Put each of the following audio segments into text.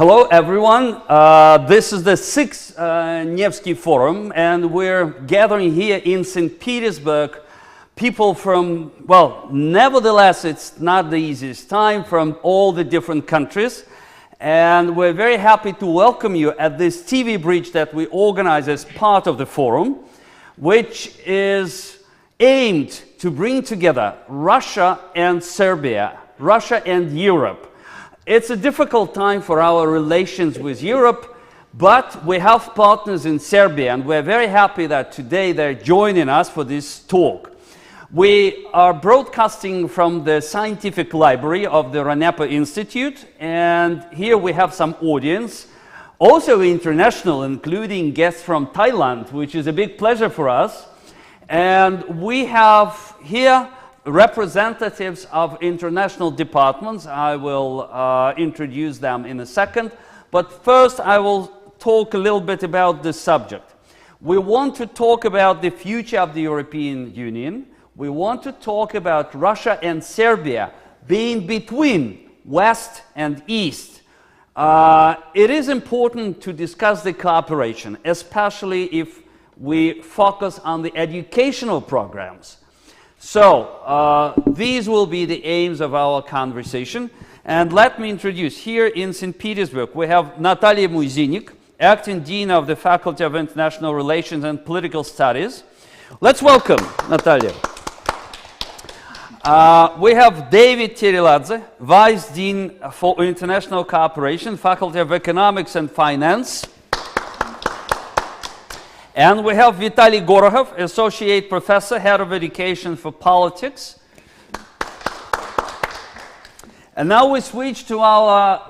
Hello everyone, this is the 6th Nevsky Forum and we're gathering here in St. Petersburg people from, well, nevertheless it's not the easiest time, from all the different countries, and we're very happy to welcome you at this TV bridge that we organize as part of the forum, which is aimed to bring together Russia and Serbia, Russia and Europe. It's a difficult time for our relations with Europe, but we have partners in Serbia, and we're very happy that today they're joining us for this talk. We are broadcasting from the scientific library of the RANEPA Institute, and here we have some audience, also international, including guests from Thailand, which is a big pleasure for us. And we have here representatives of international departments. I will introduce them in a second, but first I will talk a little bit about the subject. We want to talk about the future of the European Union. We want to talk about Russia and Serbia being between West and East. It is important to discuss the cooperation, especially if we focus on the educational programs. So, these will be the aims of our conversation. And let me introduce, here in St. Petersburg, we have Nataliy Muzinik, Acting Dean of the Faculty of International Relations and Political Studies. Let's welcome Nataliy. We have David Tereladze, Vice Dean for International Cooperation, Faculty of Economics and Finance. And we have Vitaliy Gorokhov, Associate Professor, Head of Education for Politics. And now we switch to our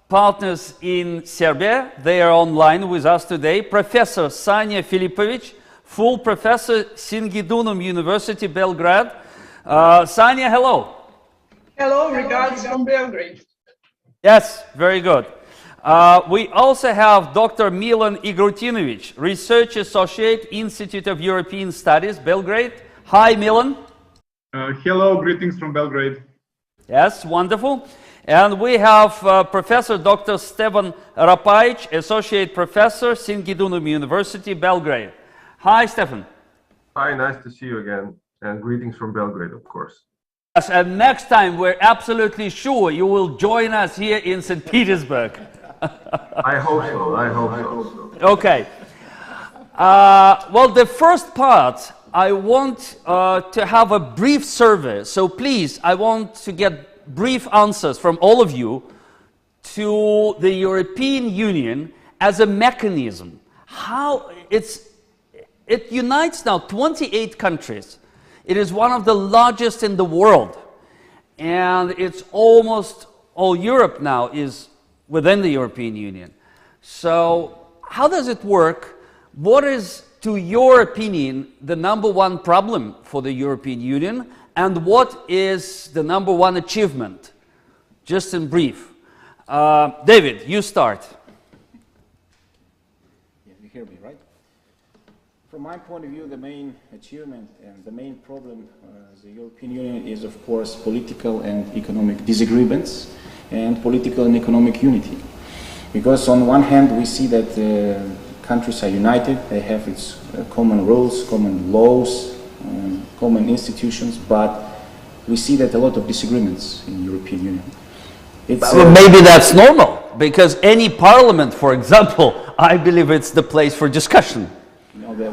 partners in Serbia. They are online with us today. Professor Sanja Filipovic, full professor, Singidunum University, Belgrade. Sanja, hello. Hello, regards from Belgrade. Yes, very good. We also have Dr. Milan Igrutinovic, Research Associate, Institute of European Studies, Belgrade. Hi, Milan. Hello, greetings from Belgrade. Yes, wonderful. And we have Professor Dr. Stevan Rapaic, Associate Professor, Singidunum University, Belgrade. Hi, Stevan. Hi, nice to see you again. And greetings from Belgrade, of course. Yes, and next time we're absolutely sure you will join us here in St. Petersburg. I hope so, I hope so. Okay. Well, the first part, I want to have a brief survey. So please, I want to get brief answers from all of you to the European Union as a mechanism. How it unites now 28 countries. It is one of the largest in the world. And it's almost all Europe now is within the European Union. So how does it work? What is, to your opinion, the #1 problem for the European Union? And what is the #1 achievement? Just in brief. David, you start. Yeah, you hear me, right? From my point of view, the main achievement and the main problem as the European Union is, of course, political and economic disagreements and political and economic unity. Because on one hand we see that countries are united, they have its common rules, common laws, common institutions, but we see that a lot of disagreements in the European Union. Well, maybe that's normal, because any parliament, for example, I believe it's the place for discussion. You know,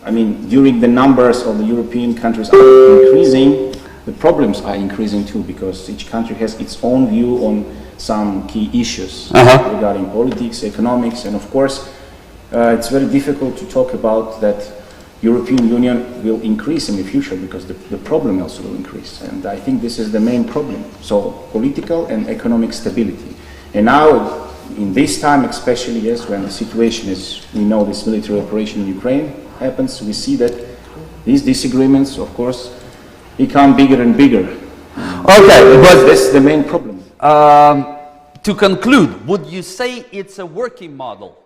I mean, during the numbers of the European countries are increasing, the problems are increasing too, because each country has its own view on some key issues regarding politics, economics, and of course it's very difficult to talk about that European Union will increase in the future, because the problem also will increase, and I think this is the main problem. So political and economic stability. And now in this time especially, yes, when the situation is, we know this military operation in Ukraine happens, we see that these disagreements, of course, become bigger and bigger. Okay, but that's the main problem. To conclude, would you say it's a working model?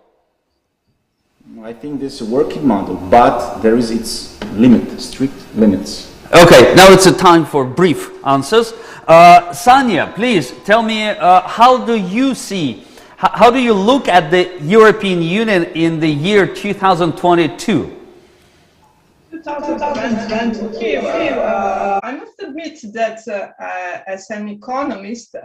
I think this is a working model, but there is its limit, strict limits. Okay, now it's a time for brief answers. Sanja, please tell me, how do you see How do you look at the European Union in the year 2022? 2022. I must admit that as an economist,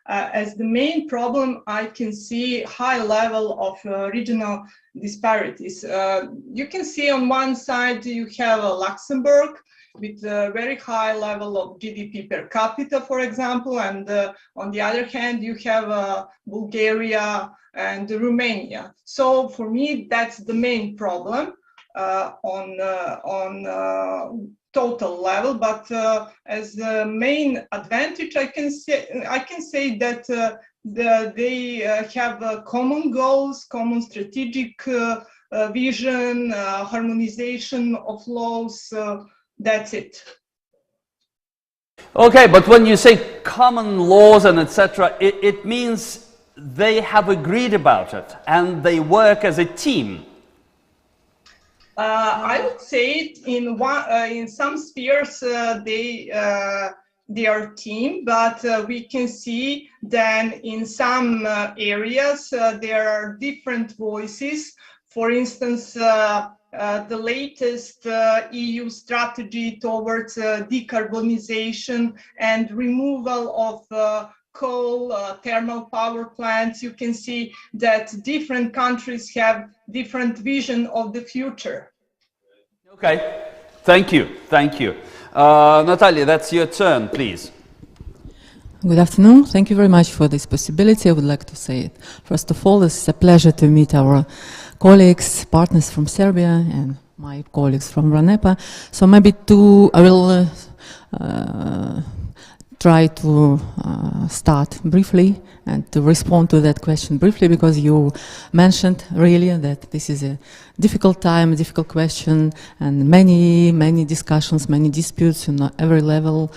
as the main problem, I can see high level of regional disparities. You can see on one side you have Luxembourg with a very high level of GDP per capita, for example, and on the other hand you have Bulgaria and Romania. So for me that's the main problem on total level, but as the main advantage, I can say that they have common goals, common strategic vision, harmonization of laws. That's it. Okay, but when you say common laws and etc., it means they have agreed about it and they work as a team. I would say in some spheres they are team, but we can see then in some areas there are different voices. For instance, the latest EU strategy towards decarbonization and removal of coal, thermal power plants, you can see that different countries have different vision of the future. Okay, thank you, thank you. Natalia, that's your turn, please. Good afternoon. Thank you very much for this possibility. I would like to say it. First of all, it's a pleasure to meet our colleagues, partners from Serbia and my colleagues from RANEPA. So maybe I will try to start briefly and to respond to that question briefly, because you mentioned really that this is a difficult time, a difficult question, and many discussions, many disputes on every level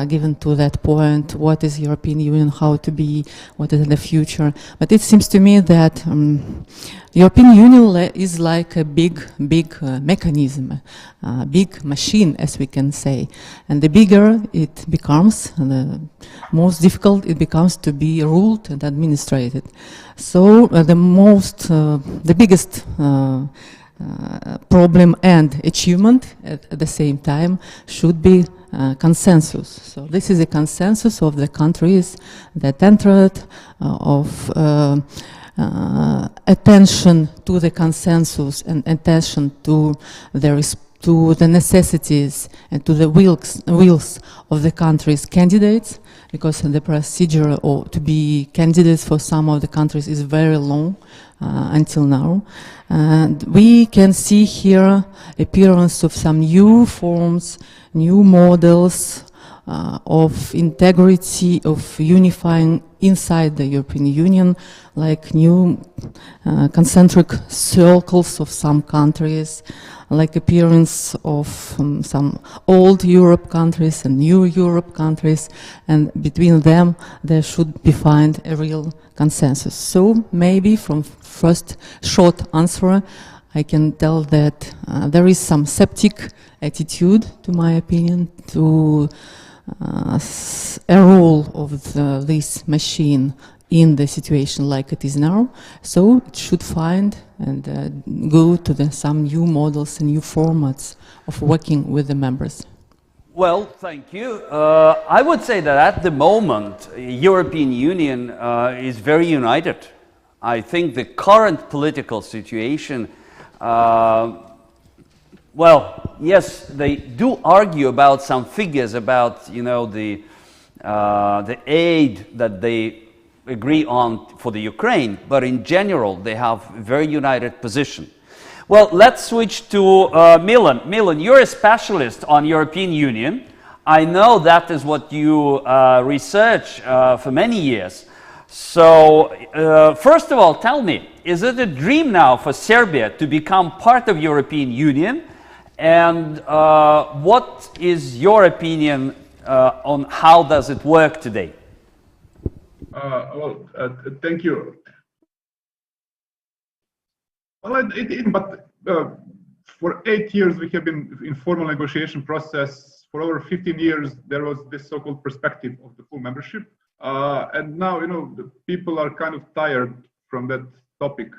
given to that point. What is European Union, how to be, what is the future? But it seems to me that European Union is like a big mechanism, a big machine, as we can say. And the bigger it becomes, the most difficult it becomes to be ruled and administrated. So the biggest problem and achievement at the same time should be consensus. So this is a consensus of the countries that entered, of attention to the consensus and attention to the necessities and to the wills of the countries' candidates, because the procedure to be candidates for some of the countries is very long until now. And we can see here appearance of some new forms, new models of integrity, of unifying inside the European Union, like new concentric circles of some countries, like appearance of some old Europe countries and new Europe countries, and between them there should be found a real consensus. So maybe from first short answer I can tell that there is some skeptic attitude, to my opinion, to a role of this machine in the situation like it is now. So it should find and go to some new models and new formats of working with the members. Well, thank you. I would say that at the moment, European Union is very united. I think the current political situation, well, yes, they do argue about some figures about, you know, the aid that they agree on for the Ukraine, but in general they have a very united position. Well, let's switch to Milan. Milan, you're a specialist on European Union. I know that is what you research for many years. So, first of all, tell me, is it a dream now for Serbia to become part of European Union? And what is your opinion on how does it work today? Thank you. Well, but for 8 years we have been in formal negotiation process. For over 15 years there was this so-called perspective of the full membership. And now, you know, the people are kind of tired from that topic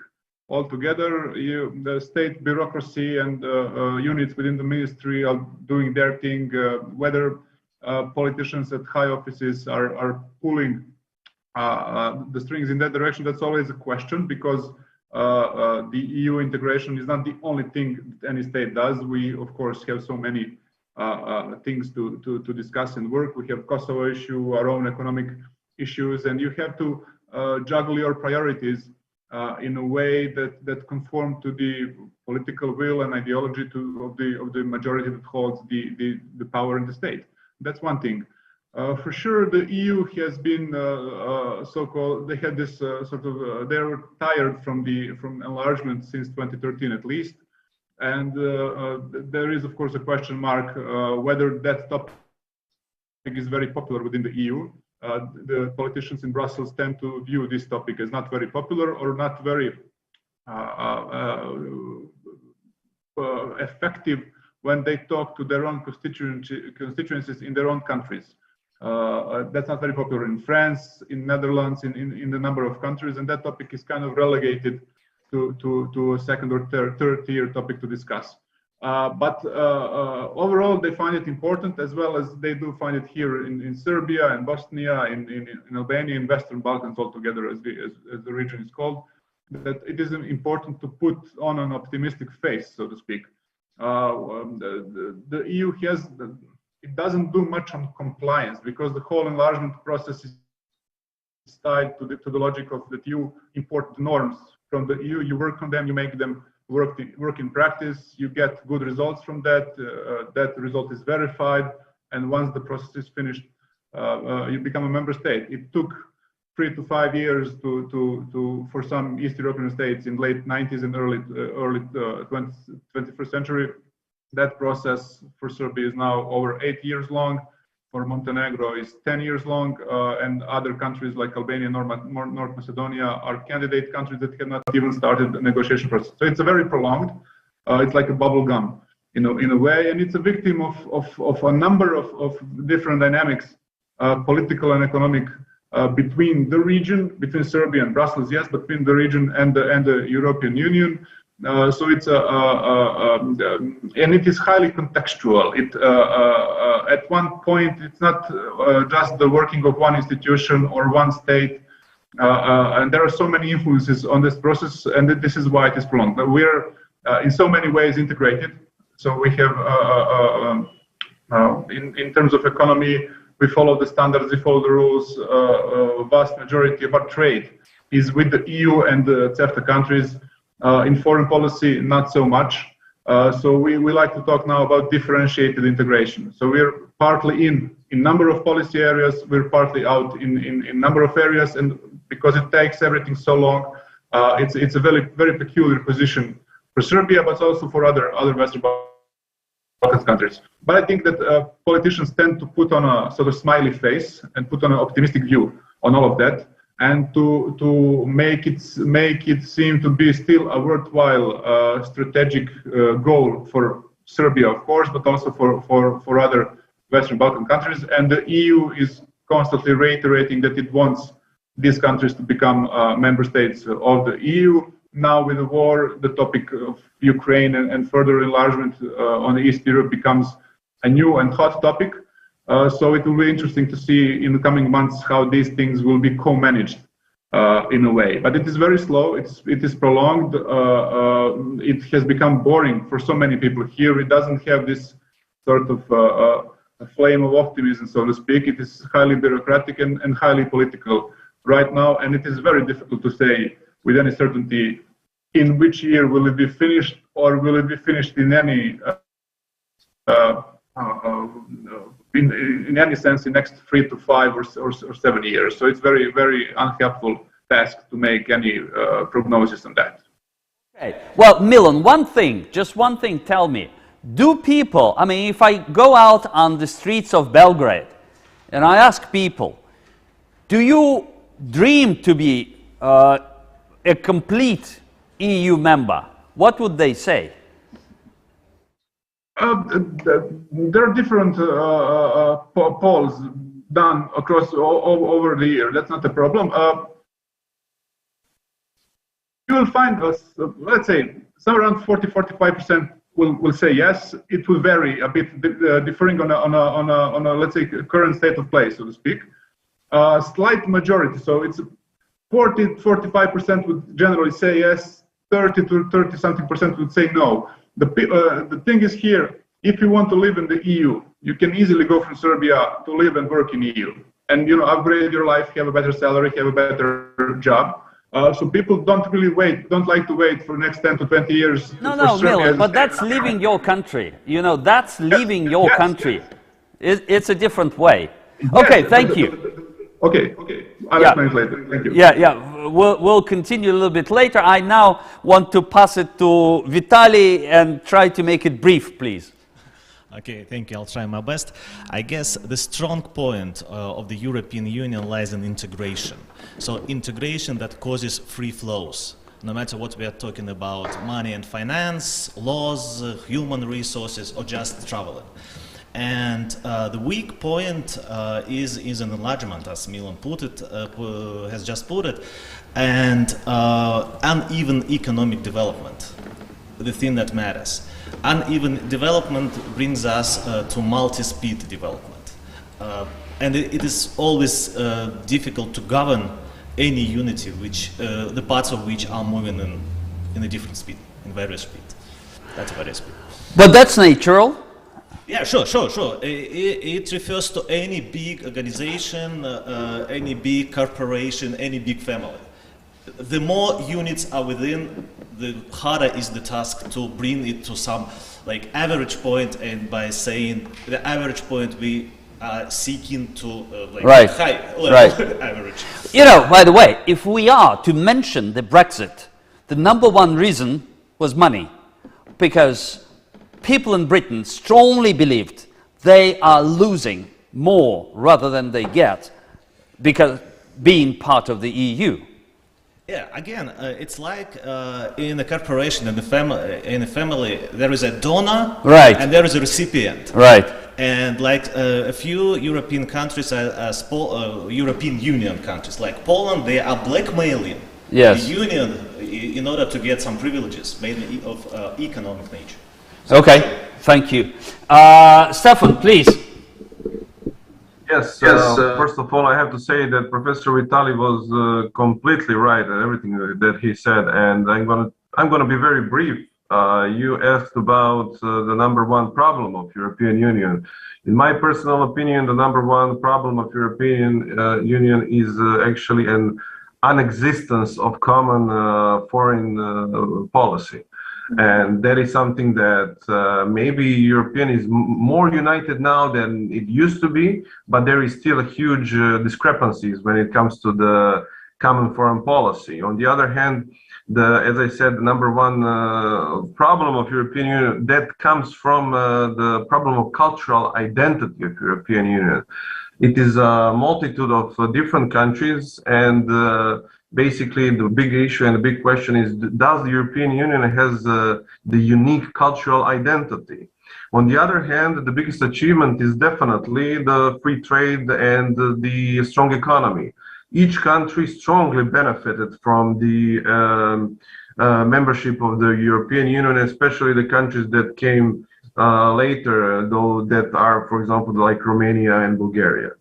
altogether. The state bureaucracy and units within the ministry are doing their thing. Whether politicians at high offices are pulling the strings in that direction, that's always a question, because the EU integration is not the only thing that any state does. We, of course, have so many things to discuss and work. We have Kosovo issue, our own economic issues, and you have to juggle your priorities in a way that conform to the political will and ideology of the majority that holds the power in the state. That's one thing. For sure, the EU has been so-called. They had this they were tired from enlargement since 2013 at least, and there is of course a question mark whether that topic is very popular within the EU. The politicians in Brussels tend to view this topic as not very popular or not very effective when they talk to their own constituencies in their own countries. That's not very popular in France, in Netherlands, in the number of countries, and that topic is kind of relegated to a second or third tier topic to discuss. But overall, they find it important, as well as they do find it here in Serbia and Bosnia, in Albania, in Western Balkans altogether, as the region is called, that it is important to put on an optimistic face, so to speak. The EU it doesn't do much on compliance, because the whole enlargement process is tied to the logic of that you import norms from the EU, you work on them, you make them work in practice, you get good results from that, that result is verified, and once the process is finished, you become a member state. It took 3 to 5 years for some East European states in late 90s and early 21st century. That process for Serbia is now over 8 years long. For Montenegro is 10 years long, and other countries like Albania and North Macedonia are candidate countries that have not even started the negotiation process. So it's a very prolonged. It's like a bubble gum, in a way, and it's a victim of a number of different dynamics, political and economic, between the region, between Serbia and Brussels, yes, between the region and the European Union. So it's and it is highly contextual. At one point, it's not just the working of one institution or one state, and there are so many influences on this process, and this is why it is prolonged. We're in so many ways integrated. So we have, in terms of economy, we follow the standards, we follow the rules. Vast majority of our trade is with the EU and the CEFTA countries. In foreign policy, not so much. So we like to talk now about differentiated integration. So we're partly in number of policy areas, we're partly out in number of areas, and because it takes everything so long, it's a very, very peculiar position for Serbia, but also for other Western Balkans countries. But I think that politicians tend to put on a sort of smiley face and put on an optimistic view on all of that, and to make it seem to be still a worthwhile strategic goal for Serbia, of course, but also for other Western Balkan countries. And the EU is constantly reiterating that it wants these countries to become member states of the EU. Now with the war, the topic of Ukraine and further enlargement on East Europe becomes a new and hot topic. So it will be interesting to see in the coming months how these things will be co-managed in a way. But it is very slow. It is prolonged. It has become boring for so many people here. It doesn't have this sort of a flame of optimism, so to speak. It is highly bureaucratic and highly political right now, and it is very difficult to say with any certainty in which year will it be finished, or will it be finished in any in any sense in next 3 to 5 or 7 years. So it's very, very unhelpful task to make any prognosis on that. Okay. Well, Milan, just one thing, tell me. Do people, I mean, if I go out on the streets of Belgrade and I ask people, do you dream to be a complete EU member? What would they say? There are different polls done across over the year. That's not a problem. You will find us, let's say, somewhere around 40-45% will say yes. It will vary a bit, differing on a let's say current state of play, so to speak. Slight majority, so it's 40-45% would generally say yes. 30 to 30 something percent would say no. The thing is here, if you want to live in the EU, you can easily go from Serbia to live and work in EU, and upgrade your life, have a better salary, have a better job. So people don't like to wait for the next 10 to 20 years. No, Milan, but that's leaving your country. That's leaving your country. Yes. It's a different way. Okay, yes, thank you. Okay. I'll explain it later. Thank you. Yeah. We'll continue a little bit later. I now want to pass it to Vitaliy and try to make it brief, please. Okay, thank you. I'll try my best. I guess the strong point of the European Union lies in integration. So integration that causes free flows, no matter what we are talking about, money and finance, laws, human resources, or just traveling. And the weak point is an enlargement, as Milan has just put it, and uneven economic development, the thing that matters. Uneven development brings us to multi-speed development. And it is always difficult to govern any unity the parts of which are moving in a different speed, in various speed. That's various speed. But that's natural. Yeah, sure. It refers to any big organization, any big corporation, any big family. The more units are within, the harder is the task to bring it to some average point, and by saying the average point we are seeking to high level average. By the way, if we are to mention the Brexit, the number one reason was money, because people in Britain strongly believed they are losing more rather than they get because being part of the EU. Yeah, again, it's like in a corporation, in a family, there is a donor, right, and there is a recipient, right. And a few European countries, European Union countries, like Poland, they are blackmailing the Union in order to get some privileges, mainly of economic nature. Okay, thank you. Stevan, please. Yes, first of all, I have to say that Professor Vitaliy was completely right in everything that he said, and I'm gonna be very brief. You asked about the number one problem of European Union. In my personal opinion, the number one problem of European Union is actually an unexistence of common foreign policy. And that is something that maybe European is more united now than it used to be, but there is still a huge discrepancies when it comes to the common foreign policy. On the other hand, as I said, the number one problem of European Union, that comes from the problem of cultural identity of European Union. It is a multitude of different countries, and basically the big issue and the big question is, does the European Union has the unique cultural identity? On the other hand, the biggest achievement is definitely the free trade and the strong economy. Each country strongly benefited from the membership of the European Union, especially the countries that came later, though, that are, for example, like Romania and Bulgaria.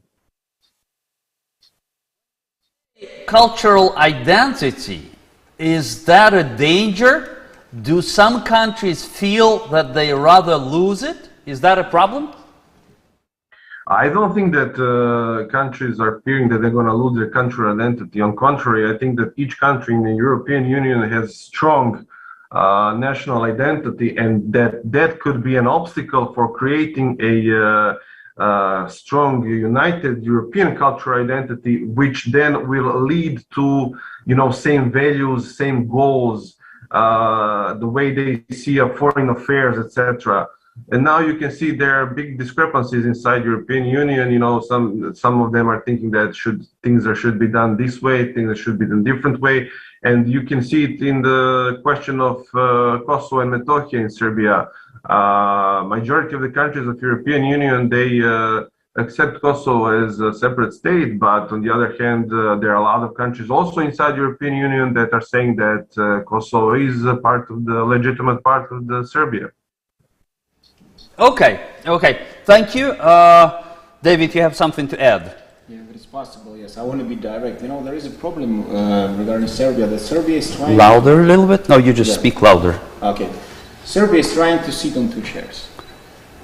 Cultural identity, is that a danger? Do some countries feel that they rather lose it? Is that a problem? I don't think that countries are fearing that they're going to lose their cultural identity. On the contrary, I think that each country in the European Union has strong national identity, and that could be an obstacle for creating a strong, united European cultural identity, which then will lead to, same values, same goals, the way they see foreign affairs, etc. And now you can see there are big discrepancies inside European Union. Some of them are thinking that things should be done this way, things that should be done different way, and you can see it in the question of Kosovo and Metohija in Serbia. Majority of the countries of European Union, accept Kosovo as a separate state, but on the other hand, there are a lot of countries also inside the European Union that are saying that Kosovo is a part of the legitimate part of the Serbia. Okay, thank you. David, you have something to add? Yeah, if it's possible, yes. I want to be direct. You know, there is a problem regarding Serbia. That Serbia is trying... Louder a little bit? No, you just speak louder. Okay. Serbia is trying to sit on two chairs.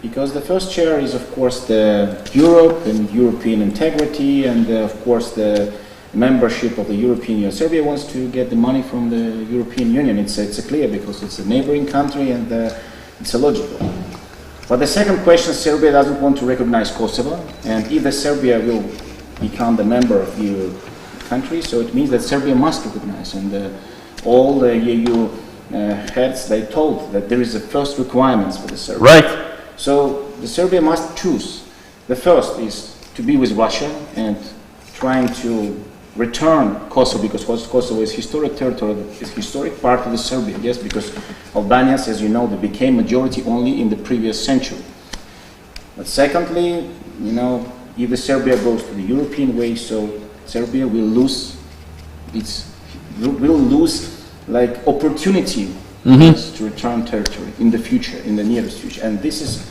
Because the first chair is, of course, the Europe and European integrity, and of course the membership of the European Union. Serbia wants to get the money from the European Union. It's clear because it's a neighboring country, and it's illogical. But the second question, Serbia doesn't want to recognize Kosovo, and if the Serbia will become the member of EU country, so it means that Serbia must recognize, and all the EU heads, they told that there is the first requirements for the Serbia. Right. So the Serbia must choose. The first is to be with Russia and trying to return Kosovo, because Kosovo is historic territory, is historic part of the Serbia, yes, because Albanians, as you know, they became majority only in the previous century. But secondly, you know, if the Serbia goes to the European way, so Serbia will lose like opportunity to return territory in the future, in the nearest future. And this is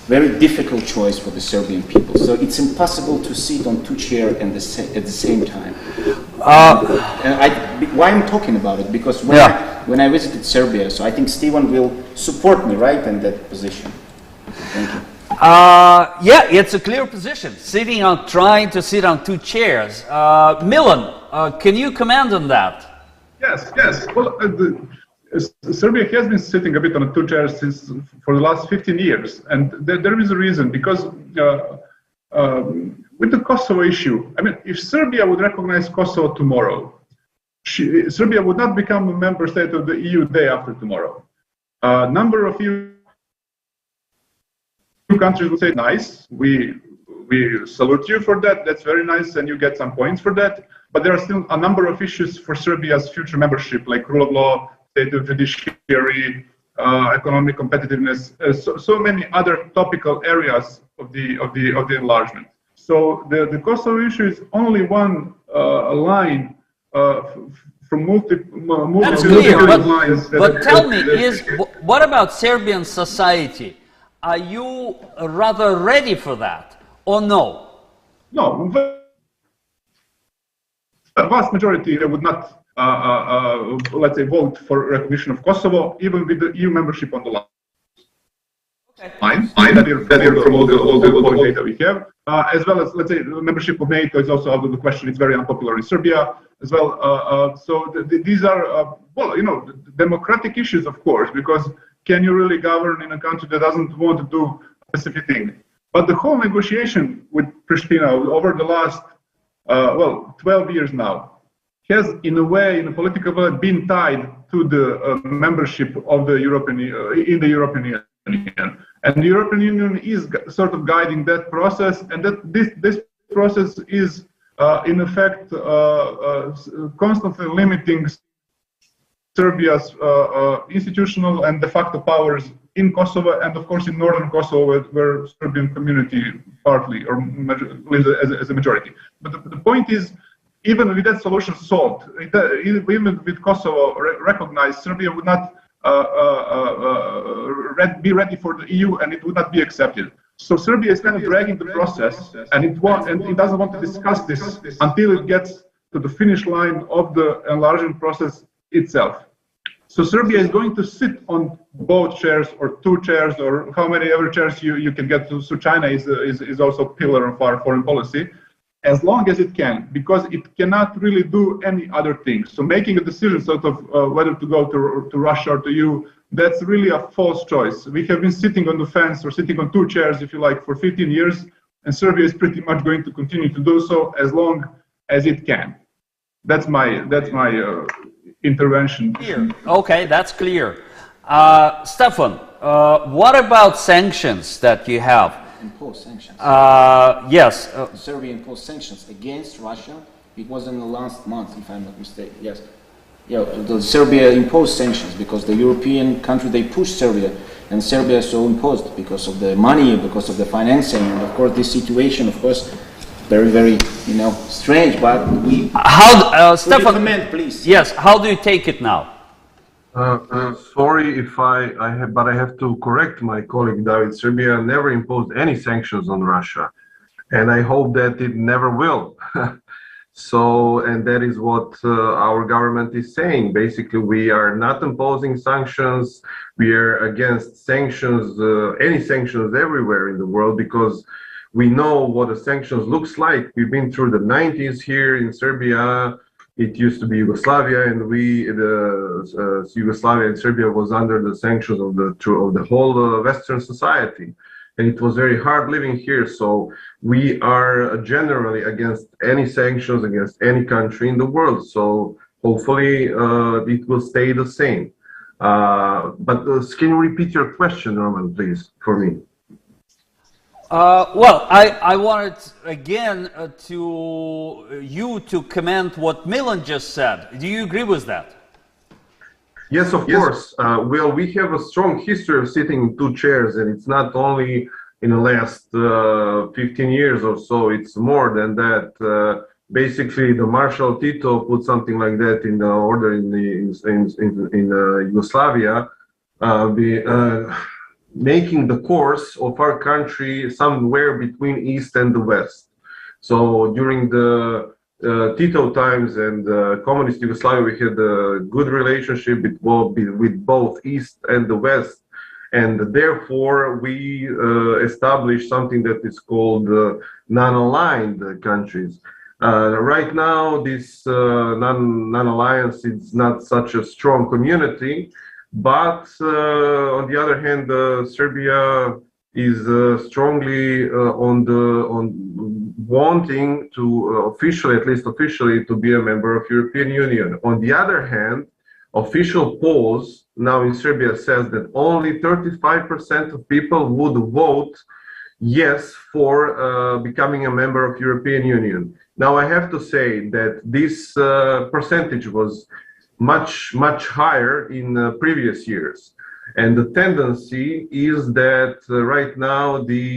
very difficult choice for the Serbian people. So it's impossible to sit on two chairs at the same time. Why I'm talking about it? Because when I visited Serbia, so I think Stevan will support me, right, in that position. Thank you. Yeah, it's a clear position. Trying to sit on two chairs. Milan, can you comment on that? Yes. Well, Serbia has been sitting a bit on two chairs for the last 15 years, and there is a reason, because with the Kosovo issue, I mean, if Serbia would recognize Kosovo tomorrow, Serbia would not become a member state of the EU day after tomorrow. Number of EU countries would say, nice, we salute you for that, that's very nice, and you get some points for that, but there are still a number of issues for Serbia's future membership, like rule of law, state of judiciary, economic competitiveness, so many other topical areas of the enlargement. So the Kosovo issue is only one line from multiple lines. But tell me, what about Serbian society? Are you rather ready for that, or no? No, the vast majority would not. Let's say, vote for recognition of Kosovo, even with the EU membership on the line. Fine. From all the data we have, as well as, let's say, membership of NATO is also out of the question. It's very unpopular in Serbia as well. So these are, well, you know, democratic issues, of course, because can you really govern in a country that doesn't want to do a specific thing? But the whole negotiation with Pristina over the last, 12 years now, has, in a way, in a political way, been tied to the membership of the European in the European Union, and the European Union is sort of guiding that process, and that this process is, in effect, constantly limiting Serbia's institutional and de facto powers in Kosovo, and of course in northern Kosovo, where Serbian community partly or lives as a majority. But the point is, even with that solution solved, even with Kosovo recognized, Serbia would not be ready for the EU, and it would not be accepted. So Serbia is kind of dragging the process, and it doesn't want to discuss this until it gets to the finish line of the enlargement process itself. So Serbia is going to sit on both chairs or two chairs or how many ever chairs you can get to. So China is also a pillar of our foreign policy, as long as it can, because it cannot really do any other things. So making a decision sort of whether to go to Russia or to EU, that's really a false choice. We have been sitting on the fence or sitting on two chairs, if you like, for 15 years, and Serbia is pretty much going to continue to do so as long as it can. That's my intervention. Clear. Okay, that's clear. Stefan, what about sanctions that you have? Impose sanctions. Yes. Serbia imposed sanctions against Russia. It was in the last month, if I'm not mistaken. Yes. Yeah, Serbia imposed sanctions because the European country, they pushed Serbia and Serbia so imposed because of the money, because of the financing, and of course this situation, of course, very, very, strange. But we. How, Stevan? Comment, please. Yes. How do you take it now? Sorry if but I have to correct my colleague David. Serbia never imposed any sanctions on Russia, and I hope that it never will. And that is what our government is saying. Basically, we are not imposing sanctions. We are against sanctions, any sanctions everywhere in the world, because we know what a sanctions looks like. We've been through the 90s here in Serbia. It used to be Yugoslavia, and Yugoslavia and Serbia was under the sanctions of the whole Western society, and it was very hard living here. So we are generally against any sanctions against any country in the world. So hopefully it will stay the same. But can you repeat your question, Roman, please, for me? Well, I wanted again to comment what Milan just said. Do you agree with that? Yes, of course. Well, we have a strong history of sitting in two chairs, and it's not only in the last 15 years or so. It's more than that. Basically, the Marshal Tito put something like that in the order in Yugoslavia. Making the course of our country somewhere between East and the West. So during the Tito times and communist Yugoslavia, we had a good relationship with both East and the West. And therefore, we established something that is called non-aligned countries. Right now, this non-alliance is not such a strong community. But on the other hand, Serbia is strongly on wanting to at least officially, to be a member of European Union. On the other hand, official polls now in Serbia says that only 35% of people would vote yes for becoming a member of European Union. Now I have to say that this percentage was much higher in previous years, and the tendency is that right now the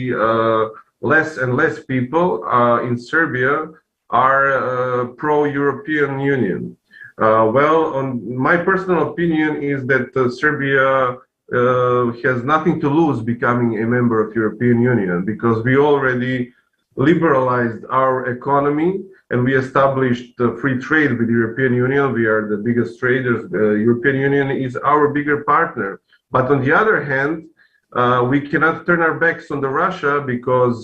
less and less people in Serbia are pro-European Union. On my personal opinion is that Serbia has nothing to lose becoming a member of European Union, because we already liberalized our economy and we established free trade with the European Union. We are the biggest traders. The European Union is our bigger partner. But on the other hand, we cannot turn our backs on the Russia, because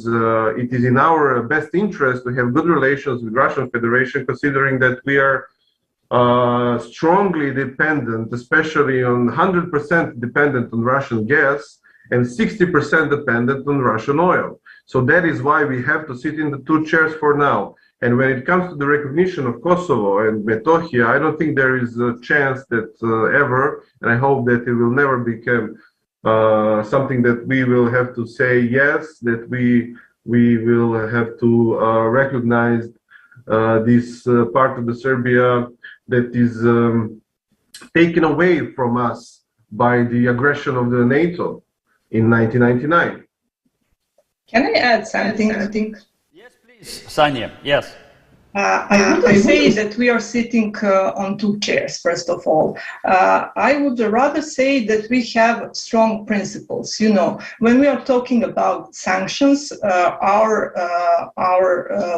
it is in our best interest to have good relations with Russian Federation, considering that we are strongly dependent, especially on 100% dependent on Russian gas and 60% dependent on Russian oil. So that is why we have to sit in the two chairs for now. And when it comes to the recognition of Kosovo and Metohija, I don't think there is a chance that ever, and I hope that it will never become something that we will have to say yes, that we will have to recognize this part of the Serbia that is taken away from us by the aggression of the NATO in 1999. Can I add something? I think. Yes, please, Sanja. Yes. I would say that we are sitting on two chairs, first of all. I would rather say that we have strong principles. You know, when we are talking about sanctions, our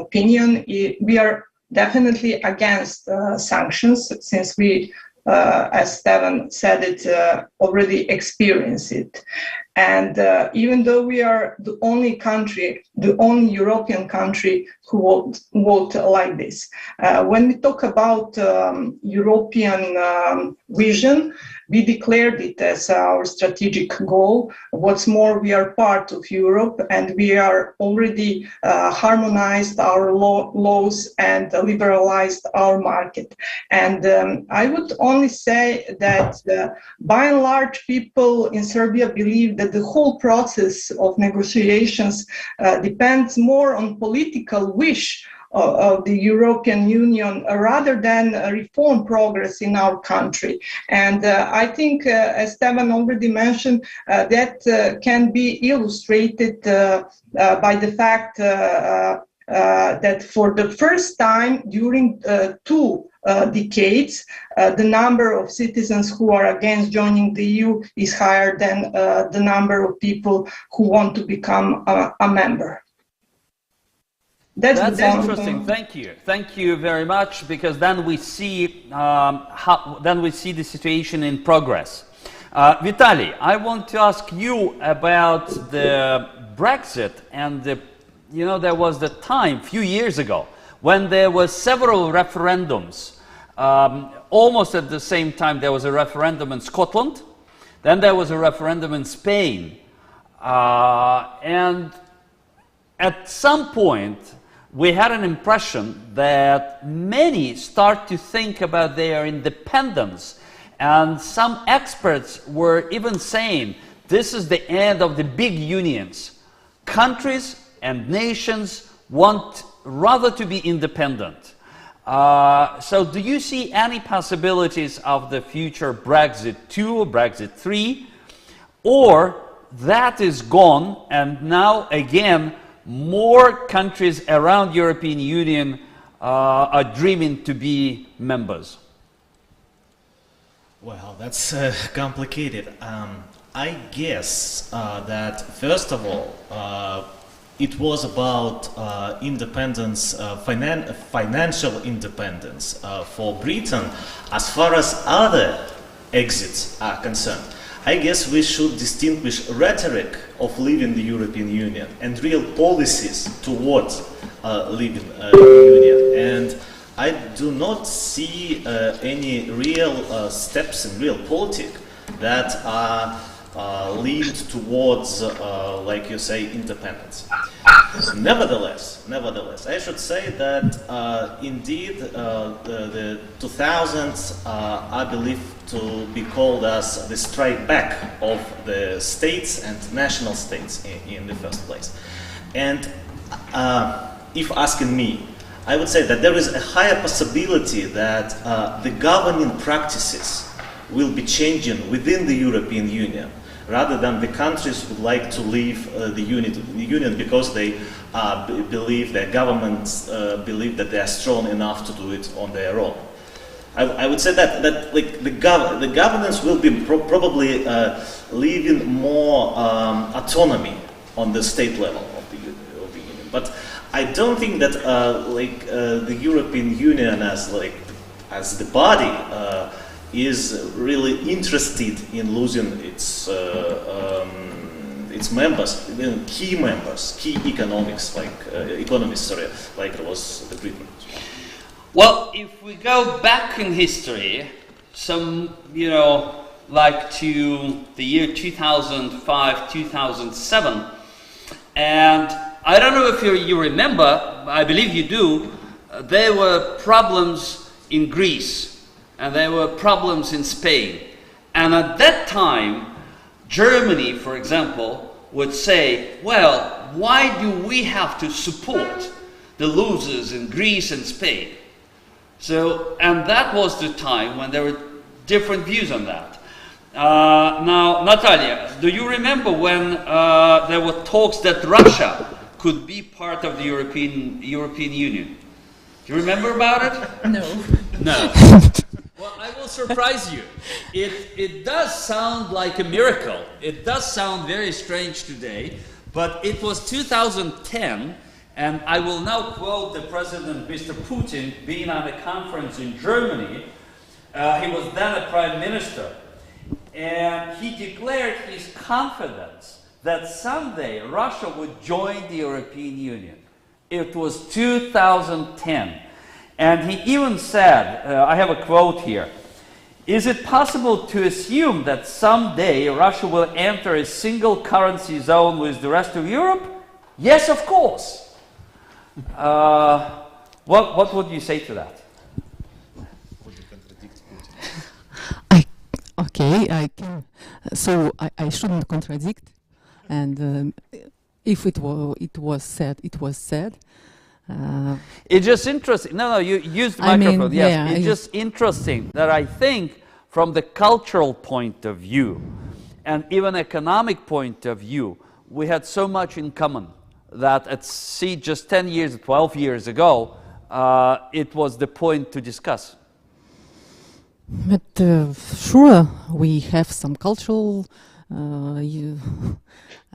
opinion, we are definitely against sanctions, since we, as Stevan said it, already experienced it. And even though we are the only country, the only European country who vote like this, when we talk about European vision, we declared it as our strategic goal. What's more, we are part of Europe, and we are already harmonized our laws and liberalized our market. And I would only say that by and large, people in Serbia believe that the whole process of negotiations depends more on political wish of the European Union rather than reform progress in our country. And I think, as Stevan already mentioned, that can be illustrated by the fact that for the first time during 2 decades, the number of citizens who are against joining the EU is higher than the number of people who want to become a member. That's interesting. Thank you very much, because then we see the situation in progress. Vitaliy, I want to ask you about the Brexit, and there was the time a few years ago when there were several referendums. Almost at the same time, there was a referendum in Scotland, then there was a referendum in Spain, and at some point we had an impression that many start to think about their independence, and some experts were even saying this is the end of the big unions. Countries and nations want rather to be independent. So do you see any possibilities of the future Brexit 2 or Brexit 3, or that is gone and now again more countries around European Union are dreaming to be members? Well, that's complicated. I guess that first of all, it was about independence, financial independence for Britain. As far as other exits are concerned, I guess we should distinguish rhetoric of leaving the European Union and real policies towards leaving the Union. And I do not see any real steps in real politics that are lead towards, like you say, independence. Nevertheless, I should say that indeed the 2000s I believe to be called as the strike back of the states and national states in the first place. And if asking me, I would say that there is a higher possibility that the governing practices will be changing within the European Union, rather than the countries would like to leave the Union because they believe, their governments believe that they are strong enough to do it on their own. I would say that like the governance will be probably leaving more autonomy on the state level of the Union. But I don't think that the European Union as the body is really interested in losing its members, key economists, like it was the Britain. Well, if we go back in history, to the year 2005, 2007, and I don't know if you remember, I believe you do, there were problems in Greece, and there were problems in Spain. And at that time, Germany, for example, would say, well, why do we have to support the losers in Greece and Spain? So, and that was the time when there were different views on that. Now, Natalia, do you remember when there were talks that Russia could be part of the European Union? Do you remember about it? No. No. Well, I will surprise you. It does sound like a miracle. It does sound very strange today, but it was 2010, and I will now quote the President, Mr. Putin, being on a conference in Germany. He was then a prime minister, and he declared his confidence that someday Russia would join the European Union. It was 2010. And he even said, I have a quote here, "Is it possible to assume that someday Russia will enter a single currency zone with the rest of Europe? Yes, of course." What would you say to that? Would you contradict Putin? I can. So I shouldn't contradict. And if it was said, it was said. It's just interesting. No, you used the microphone. Yes, it's just interesting that I think from the cultural point of view and even economic point of view, we had so much in common that at sea just 10 years, 12 years ago, it was the point to discuss. But sure, we have some cultural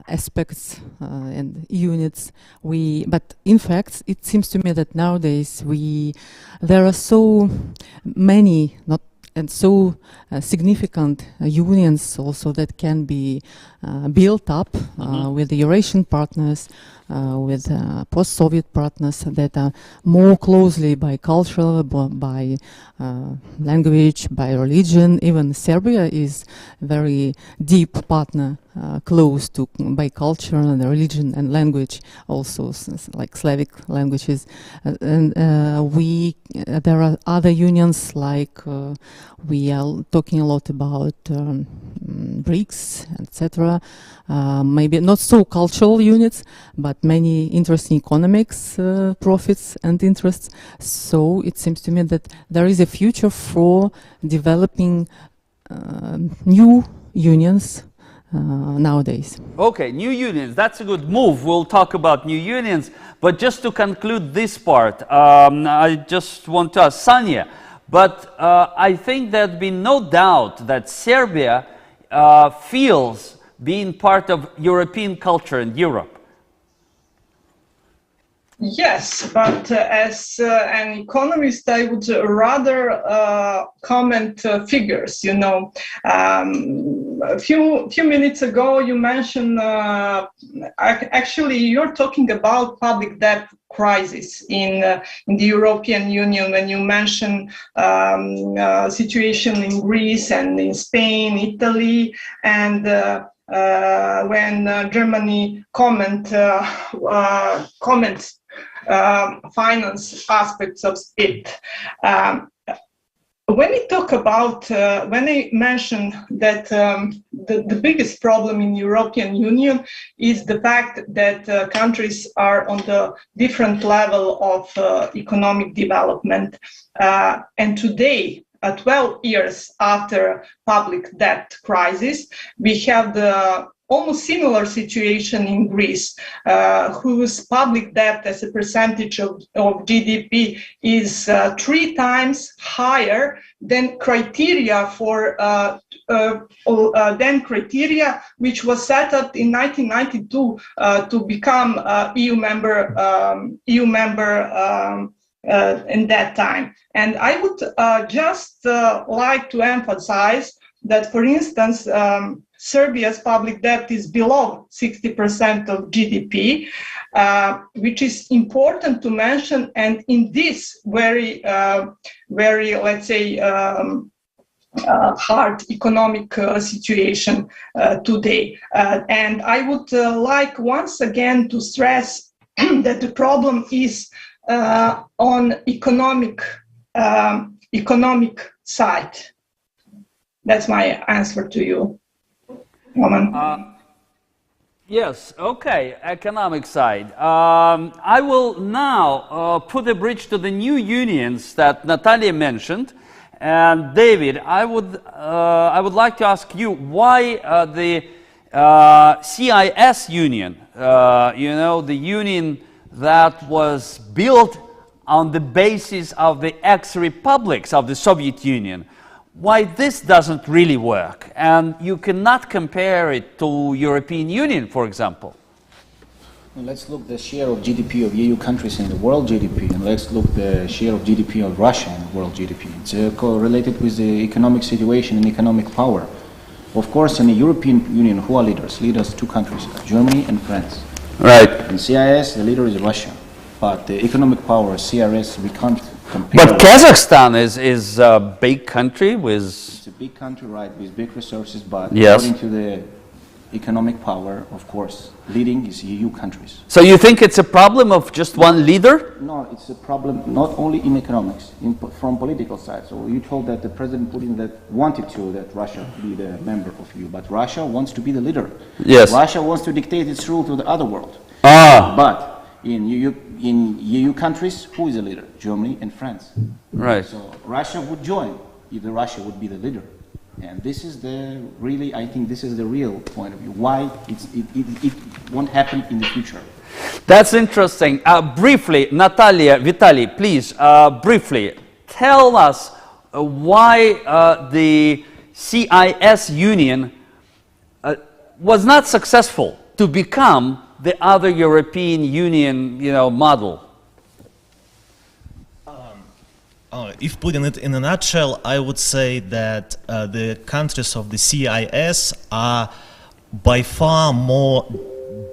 aspects and units. But in fact, it seems to me that nowadays there are so many so significant unions also that can be built up with the Eurasian partners, with post-Soviet partners that are more closely by culture, by language, by religion. Even Serbia is a very deep partner, close to by culture and religion and language, also like Slavic languages. And there are other unions like we are talking a lot about BRICS, etc. Maybe not so cultural units, but many interesting economics profits and interests. So it seems to me that there is a future for developing new unions nowadays. Okay, new unions, that's a good move. We'll talk about new unions. But just to conclude this part, I just want to ask Sanja, but I think there's been no doubt that Serbia feels being part of European culture in Europe. Yes, but as an economist, I would rather comment figures. You know, a few minutes ago, you mentioned actually you're talking about public debt crisis in the European Union when you mention situation in Greece and in Spain, Italy, and when Germany comments finance aspects of it. When we talk about, when I mention that the biggest problem in European Union is the fact that countries are on the different level of economic development. And today, 12 years after public debt crisis, we have the almost similar situation in Greece, whose public debt as a percentage of GDP is 3 times higher than criteria for which was set up in 1992 to become EU member in that time. And I would just like to emphasize that, for instance, Serbia's public debt is below 60% of GDP, which is important to mention. And in this very, let's say, hard economic situation today. And I would like once again to stress that the problem is on economic side. That's my answer to you. Yes, okay, economic side. I will now put a bridge to the new unions that Natalia mentioned. And David, I would like to ask you why the CIS union, you know, the union that was built on the basis of the ex-republics of the Soviet Union, why this doesn't really work, and you cannot compare it to European Union, for example. Well, let's look the share of GDP of EU countries in the world GDP, and let's look the share of GDP of Russia in the world GDP. It's correlated with the economic situation and economic power. Of course, in the European Union, who are leaders? Leaders, 2 countries, Germany and France. Right. In CIS, the leader is Russia, but the economic power, CRS, we can't compare. But Kazakhstan is a big country with... It's a big country, right, with big resources, but yes, according to the economic power, of course, leading is EU countries. So you think it's a problem of just one leader? No, it's a problem not only in economics, from political side. So you told that the President Putin that wanted that Russia be the member of EU, but Russia wants to be the leader. Yes. Russia wants to dictate its rule to the other world. Ah. But In EU countries, who is the leader? Germany and France. Right. So Russia would join if Russia would be the leader. And this is I think this is the real point of view. Why it won't happen in the future. That's interesting. Briefly, Natalia, Vitaliy, please, briefly, tell us why the CIS Union was not successful to become the other European Union, model. If putting it in a nutshell, I would say that the countries of the CIS are by far more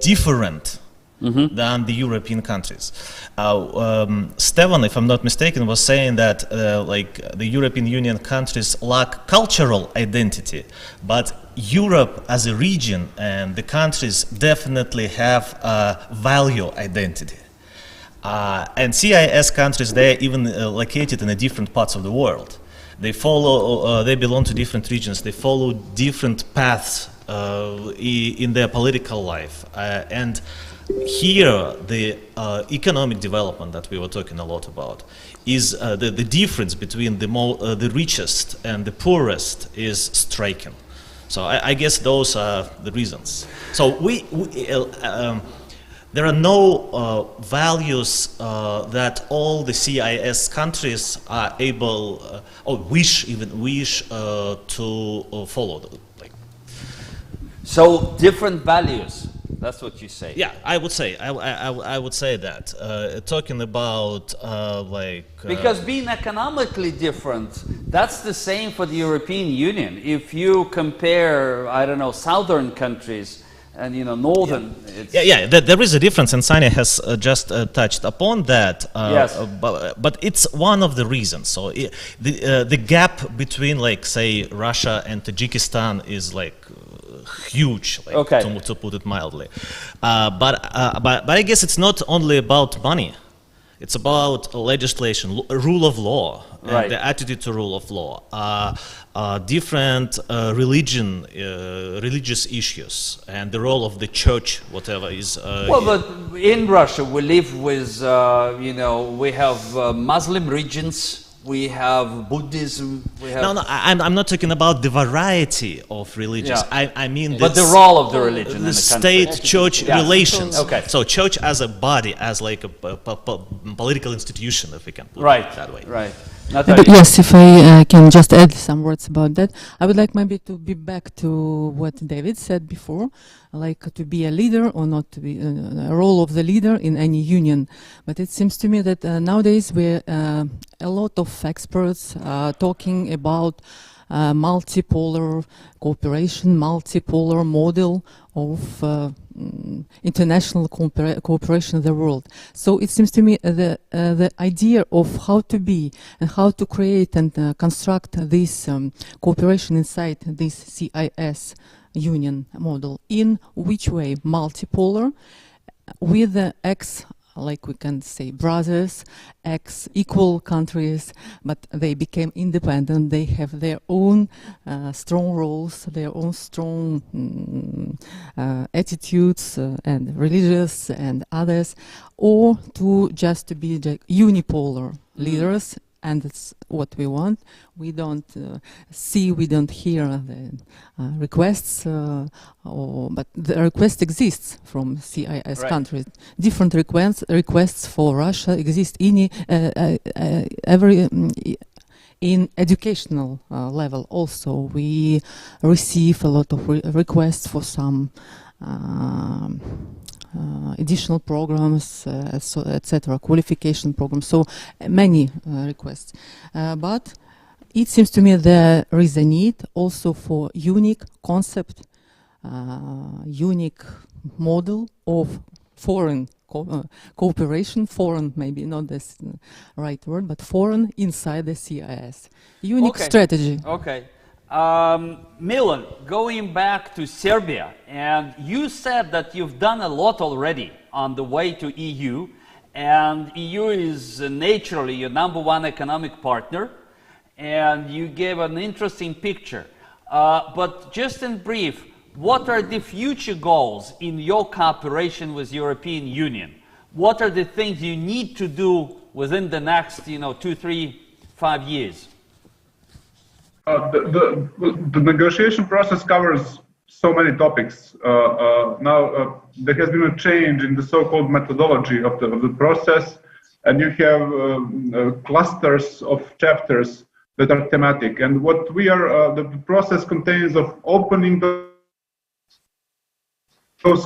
different than the European countries. Stevan, if I'm not mistaken, was saying that the European Union countries lack cultural identity, but Europe as a region and the countries definitely have a value identity. And CIS countries, they're even located in different parts of the world. They belong to different regions, they follow different paths in their political life. And here, the economic development that we were talking a lot about is the difference between the richest and the poorest is striking. So I guess those are the reasons. So there are no values that all the CIS countries are able or wish to follow. So different values. That's what you say. Yeah, I would say. I would say that. Talking about because being economically different, that's the same for the European Union. If you compare, I don't know, southern countries and northern. Yeah. There is a difference, and Sanja has just touched upon that. Yes. But it's one of the reasons. So the gap between, say, Russia and Tajikistan is huge, to put it mildly. But I guess it's not only about money. It's about legislation, rule of law, and the attitude to rule of law, different religious issues, and the role of the church, whatever is. But in Russia, we live with, we have Muslim regions. We have Buddhism. No, I'm not talking about the variety of religions. Yeah. I mean, but the role of the religion in the state-church relations. Okay. So, church as a body, as a political institution, if we can put it that way. Right. Yes, if I can just add some words about that, I would like maybe to be back to what David said before, to be a leader or not to be a role of the leader in any union. But it seems to me that nowadays a lot of experts are talking about multipolar cooperation, multipolar model of international cooperation in the world. So it seems to me the idea of how to be and how to create and construct this cooperation inside this CIS union model, in which way multipolar with the we can say brothers, equal countries, but they became independent. They have their own strong roles, their own strong attitudes and religious and others, or to be unipolar leaders. And it's what we want. We don't see, we don't hear the requests, but the request exists from CIS countries. Different requests for Russia exist in educational level. Also, we receive a lot of requests for some additional programs, etc., qualification programs, so many requests. But it seems to me there is a need also for unique concept, unique model of foreign cooperation, foreign maybe not the right word, but foreign inside the CIS. Unique strategy. Okay. Milan, going back to Serbia, and you said that you've done a lot already on the way to EU, and EU is naturally your #1 economic partner, and you gave an interesting picture. But just in brief, what are the future goals in your cooperation with European Union? what are the things you need to do within the next, 2, 3, 5 years? The negotiation process covers so many topics. Now there has been a change in the so-called methodology of the process, and you have clusters of chapters that are thematic. And what we are, the process contains of opening those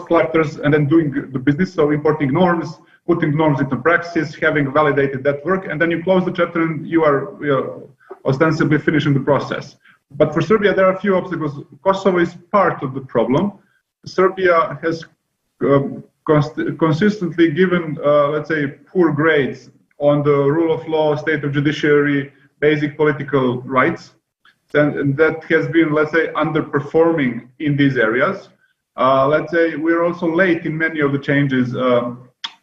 clusters and then doing the business, so importing norms, putting norms into praxis, having validated that work, and then you close the chapter and you are ostensibly finishing the process. But for Serbia, there are a few obstacles. Kosovo is part of the problem. Serbia has consistently given, let's say, poor grades on the rule of law, state of judiciary, basic political rights. And that has been, let's say, underperforming in these areas. Let's say we're also late in many of the changes.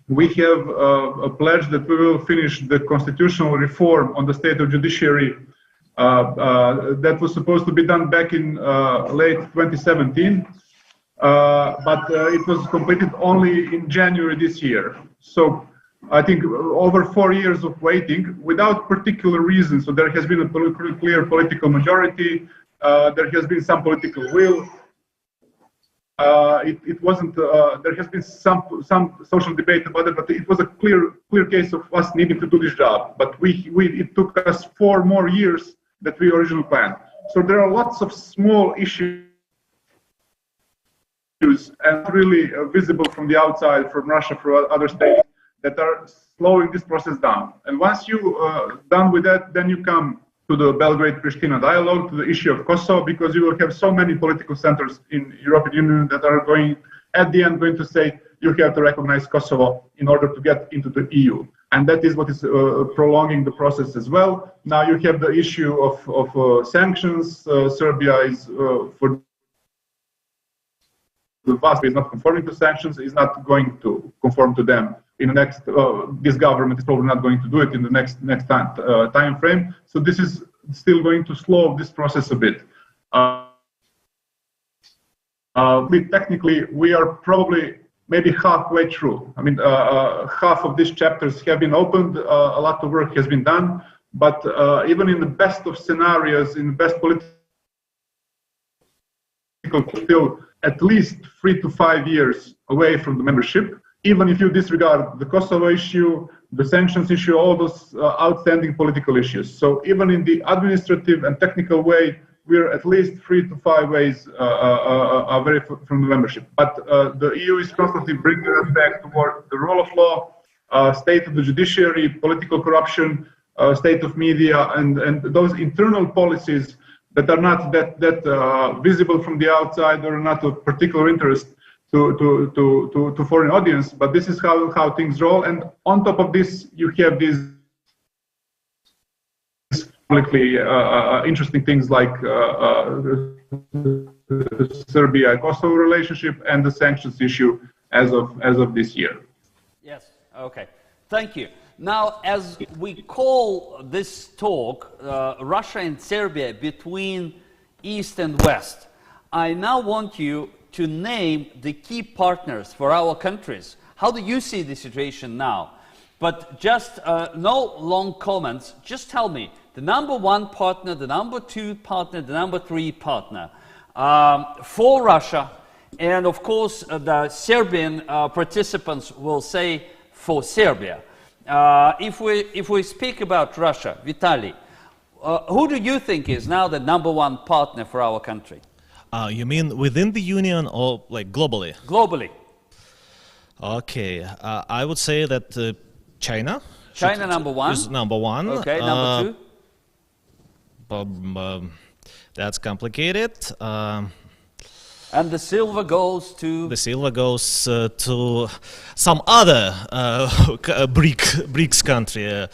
We have a pledge that we will finish the constitutional reform on the state of judiciary that was supposed to be done back in late 2017, but it was completed only in January this year. So I think over 4 years of waiting without particular reason. So there has been a clear political majority, there has been some political will. It wasn't. There has been some social debate about it, but it was a clear case of us needing to do this job. But it took us 4 more years that we originally planned. So there are lots of small issues and really visible from the outside, from Russia, from other states, that are slowing this process down. And once you done with that, then you come to the Belgrade-Pristina dialogue, to the issue of Kosovo, because you will have so many political centers in European Union that are going, at the end, going to say, you have to recognize Kosovo in order to get into the EU. And that is what is prolonging the process as well. Now you have the issue of sanctions. Serbia is, for the vast is not conforming to sanctions, is not going to conform to them. In the next, this government is probably not going to do it in the next time frame. So this is still going to slow this process a bit. Technically, we are probably maybe halfway through. I mean, half of these chapters have been opened. A lot of work has been done. But even in the best of scenarios, in the best political, still at least 3 to 5 years away from the membership. Even if you disregard the Kosovo issue, the sanctions issue, all those outstanding political issues. So even in the administrative and technical way, we're at least 3 to 5 ways away from the membership. But the EU is constantly bringing us back toward the rule of law, state of the judiciary, political corruption, state of media, and those internal policies that are not that visible from the outside or not of particular interest to foreign audience, but this is how things roll. And on top of this, you have these publicly interesting things like Serbia-Kosovo relationship and the sanctions issue as of this year. Yes. Okay. Thank you. Now, as we call this talk Russia and Serbia between East and West, I now want you to name the key partners for our countries. How do you see the situation now? But just no long comments, just tell me the number 1 partner, the number 2 partner, the number 3 partner for Russia, and of course the Serbian participants will say for Serbia. If we speak about Russia, Vitaliy, who do you think is now the number 1 partner for our country? You mean within the Union or like globally? Globally. Okay, I would say that China. China number 1. Is number 1. Okay, number 2. That's complicated. And the silver goes to? The silver goes to some other BRICS country.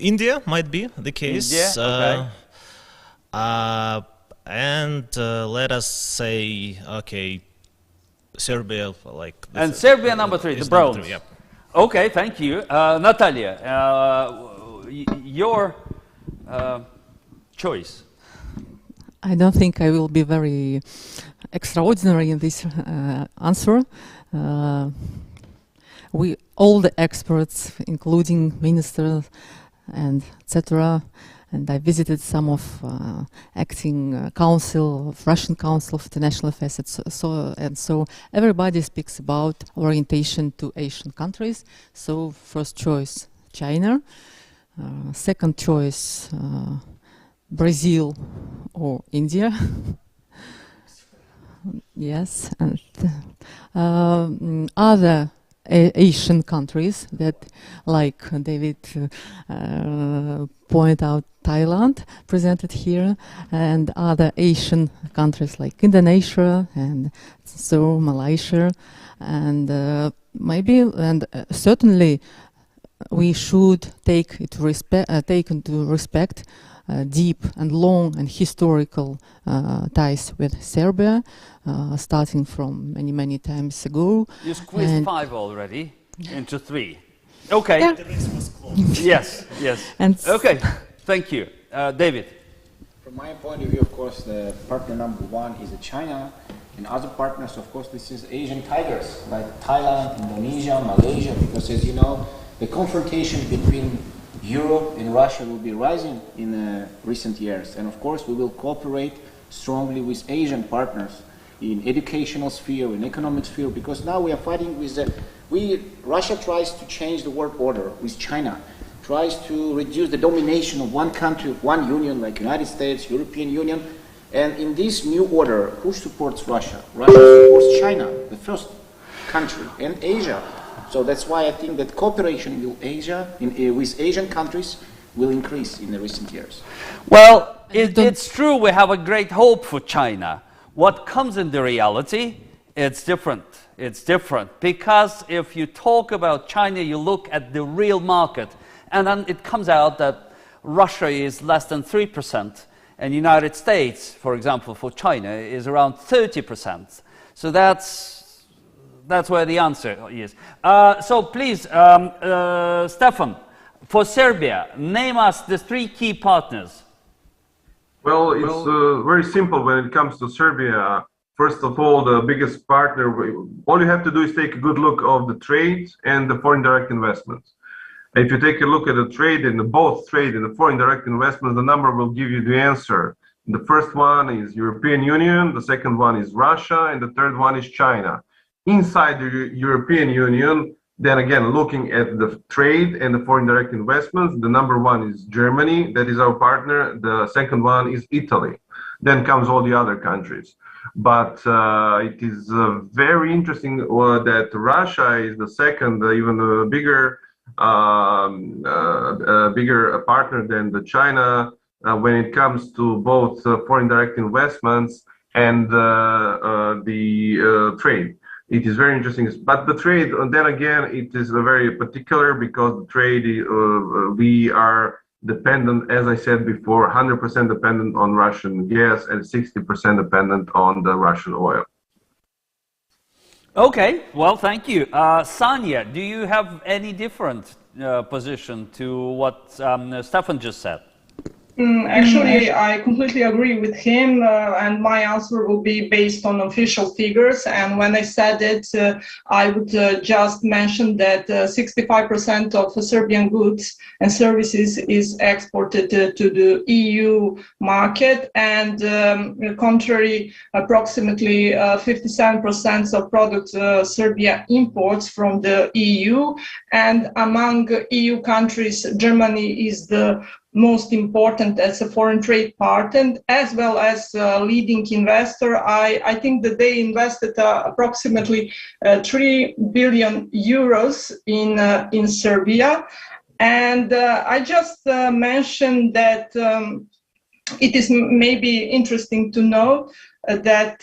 India might be the case. India, okay. And let us say, okay, Serbia, like... And Serbia number 3, the bronze. 3, yeah. Okay, thank you. Natalia, your choice. I don't think I will be very extraordinary in this answer. all the experts, including ministers and etc. And I visited some of acting council of Russian Council of International Affairs. So everybody speaks about orientation to Asian countries. So first choice China, second choice Brazil or India. Yes, and other Asian countries that, like David pointed out, Thailand presented here, and other Asian countries like Indonesia and so Malaysia, and certainly we should take into respect deep and long and historical ties with Serbia, starting from many times ago. You squeezed 5 already into 3. Okay. Yeah. Yes. And okay. Thank you, David. From my point of view, of course, the partner number 1 is China, and other partners, of course, this is Asian tigers like Thailand, Indonesia, Malaysia, because as you know, the confrontation between Europe and Russia will be rising in recent years, and of course we will cooperate strongly with Asian partners in educational sphere, in economic sphere, because now we are fighting with Russia tries to change the world order with China, tries to reduce the domination of one country, one union like United States, European Union, and in this new order, who supports Russia? Russia supports China, the first country, and Asia. So that's why I think that cooperation with Asian countries will increase in the recent years. Well, it's true we have a great hope for China. What comes in the reality, it's different. It's different because if you talk about China, you look at the real market, and then it comes out that Russia is less than 3%, and United States, for example, for China, is around 30%. So that's where the answer is. So please, Stevan, for Serbia, name us the 3 key partners. Well, it's very simple when it comes to Serbia. First of all, the biggest partner, all you have to do is take a good look of the trade and the foreign direct investments. If you take a look at the trade and both trade and the foreign direct investments, the number will give you the answer. The first one is European Union, the second one is Russia, and the third one is China. Inside the European Union, then again, looking at the trade and the foreign direct investments, the number 1 is Germany, that is our partner. The second one is Italy. Then comes all the other countries. But it is very interesting that Russia is the second, even bigger partner than the China when it comes to both foreign direct investments and the trade. It is very interesting, but the trade, then again, it is very particular because the trade, we are dependent, as I said before, 100% dependent on Russian gas and 60% dependent on the Russian oil. Okay, well, thank you. Sanja, do you have any different position to what Stevan just said? Actually, I completely agree with him, and my answer will be based on official figures. And when I said it, I would just mention that 65% of Serbian goods and services is exported to the EU market, and contrary, approximately 57% of products Serbia imports from the EU. And among EU countries, Germany is the most important as a foreign trade partner, as well as a leading investor. I think that they invested approximately 3 billion euros in Serbia. And I just mentioned that it is maybe interesting to know that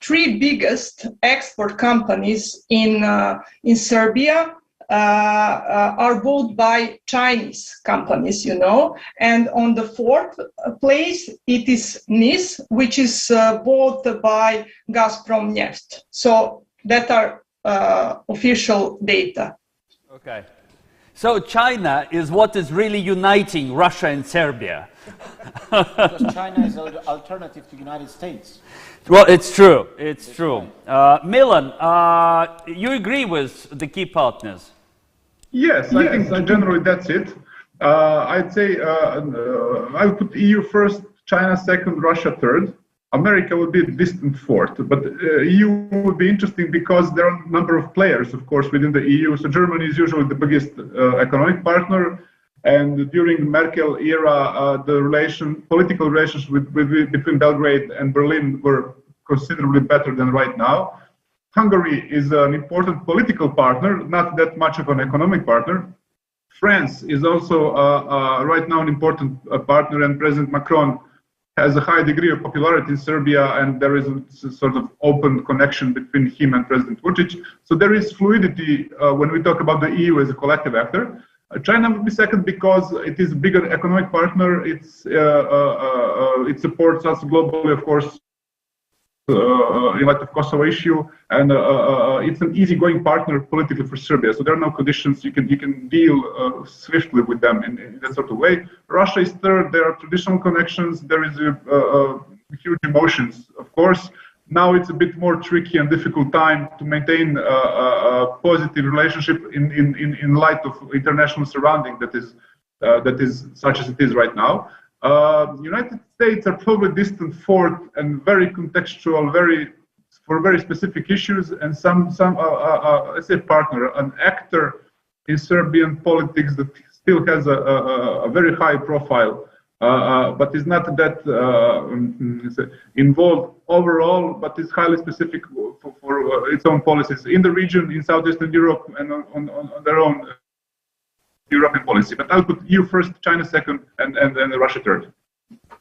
3 biggest export companies in Serbia are bought by Chinese companies, you know, and on the 4th place it is NIS, which is bought by Gazprom Neft. So that are official data. Okay. So China is what is really uniting Russia and Serbia. Because China is an alternative to the United States. Well, it's true. It's true. Milan, you agree with the key partners? Yes, I think generally that's it. I'd say I would put EU first, China second, Russia third. America would be a distant fourth, but EU would be interesting because there are a number of players, of course, within the EU. So Germany is usually the biggest economic partner, and during Merkel era, the political relations between Belgrade and Berlin were considerably better than right now. Hungary is an important political partner, not that much of an economic partner. France is also right now an important partner, and President Macron has a high degree of popularity in Serbia, and there is a sort of open connection between him and President Vučić. So there is fluidity when we talk about the EU as a collective actor. China would be second because it is a bigger economic partner. It supports us globally, of course, in light of Kosovo issue, and it's an easygoing partner politically for Serbia. So there are no conditions. You can deal swiftly with them in that sort of way. Russia is third. There are traditional connections. There is huge emotions, of course. Now it's a bit more tricky and difficult time to maintain a positive relationship in light of international surrounding that is such as it is right now. United States are probably distant fourth and very contextual, for very specific issues, and some let's say partner, an actor in Serbian politics that still has a very high profile, but is not that involved overall, but is highly specific for its own policies in the region, in Southeastern Europe, and on their own European policy. But I'll put EU first, China second, and then Russia third.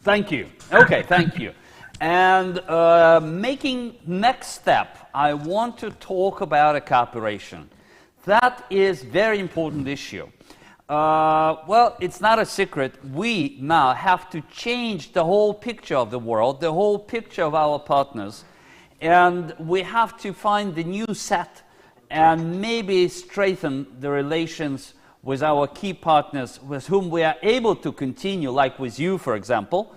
Thank you. Okay, thank you. And making next step, I want to talk about a cooperation. That is very important issue. Well, it's not a secret. We now have to change the whole picture of the world, the whole picture of our partners, and we have to find the new set and maybe strengthen the relations with our key partners with whom we are able to continue, like with you, for example.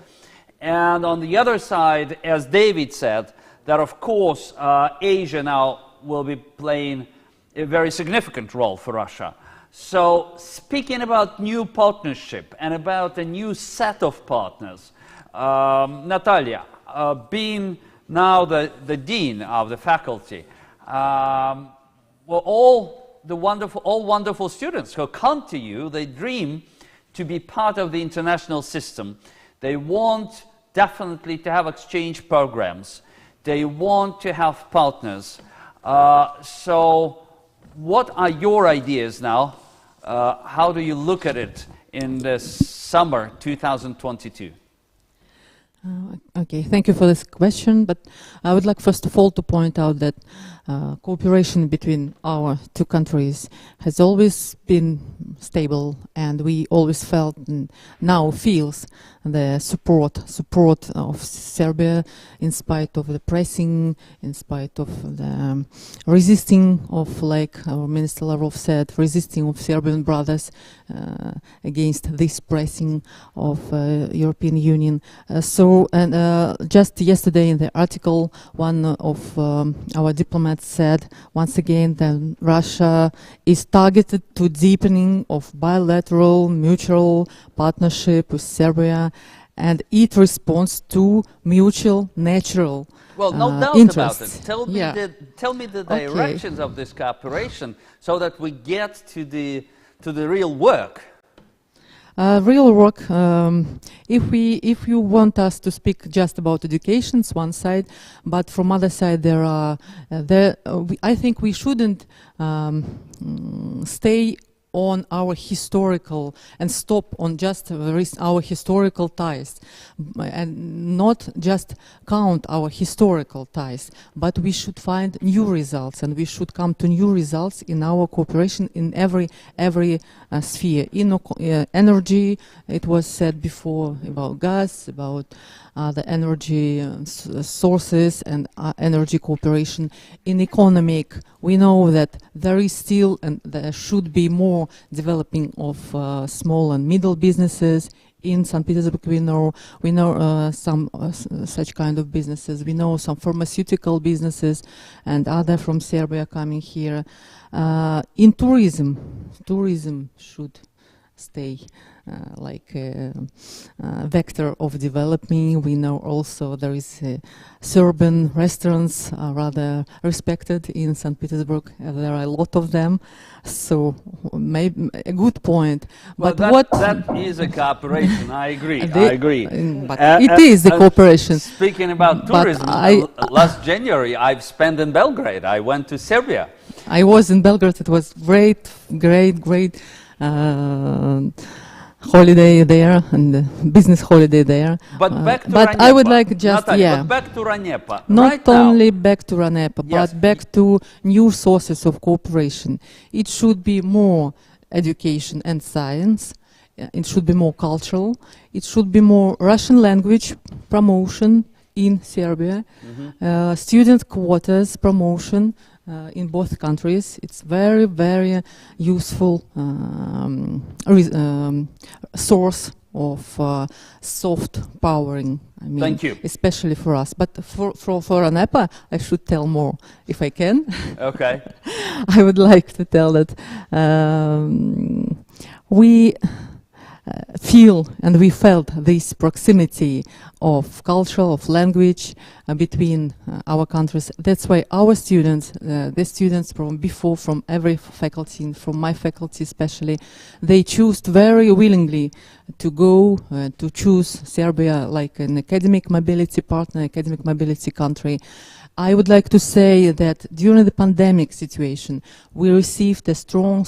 And on the other side, as David said, that of course Asia now will be playing a very significant role for Russia. So speaking about new partnership and about a new set of partners, Natalia, being now the dean of the faculty, well, all wonderful students who come to you, they dream to be part of the international system. They want definitely to have exchange programs. They want to have partners. So what are your ideas now? How do you look at it in the summer 2022? Okay, thank you for this question, but I would like first of all to point out that cooperation between our two countries has always been stable, and we always felt and now feels the support of Serbia in spite of the pressing, in spite of the resisting of, like our Minister Lavrov said, resisting of Serbian brothers against this pressing of European Union. Just yesterday in the article, one of our diplomats said once again that Russia is targeted to deepening of bilateral mutual partnership with Serbia, and it responds to mutual natural well, no doubt interests. about it. Tell me the directions of this cooperation so that we get to the real work. Real work. If you want us to speak just about education, it's one side, but from other side there are I think we shouldn't stay on our historical and stop on just our historical ties, and not just count our historical ties, but we should find new results, and we should come to new results in our cooperation in every sphere. In energy, it was said before about gas, about the energy sources and energy cooperation. In economic, we know that there is still and there should be more know developing of small and middle businesses. In St. Petersburg, we know some such kind of businesses. We know some pharmaceutical businesses and other from Serbia coming here. In tourism should stay like a vector of development. We know also there is Serbian restaurants are rather respected in St. Petersburg. There are a lot of them, so maybe a good point. Well, But that is a cooperation. I agree. I agree. But it is a cooperation. Speaking about tourism, last January I've spent in Belgrade. I went to Serbia. I was in Belgrade. It was great holiday there and business holiday there. But back to but RANEPA. I would like just Natalia, but back to RANEPA. not right only now. back to RANEPA, Yes. but back to new sources of cooperation. It should be more education and science. It should be more cultural. It should be more Russian language promotion in Serbia. Student quotas promotion in both countries. It's very, very useful source of soft powering. I mean, Thank you. especially for us. But for RANEPA, I should tell more if I can. Okay. I would like to tell that we feel and we felt this proximity of culture, of language between our countries. That's why our students, the students from before, from every faculty, and from my faculty especially, they chose very willingly to go to choose Serbia like an academic mobility partner, academic mobility country. I would like to say that during the pandemic situation, we received a strong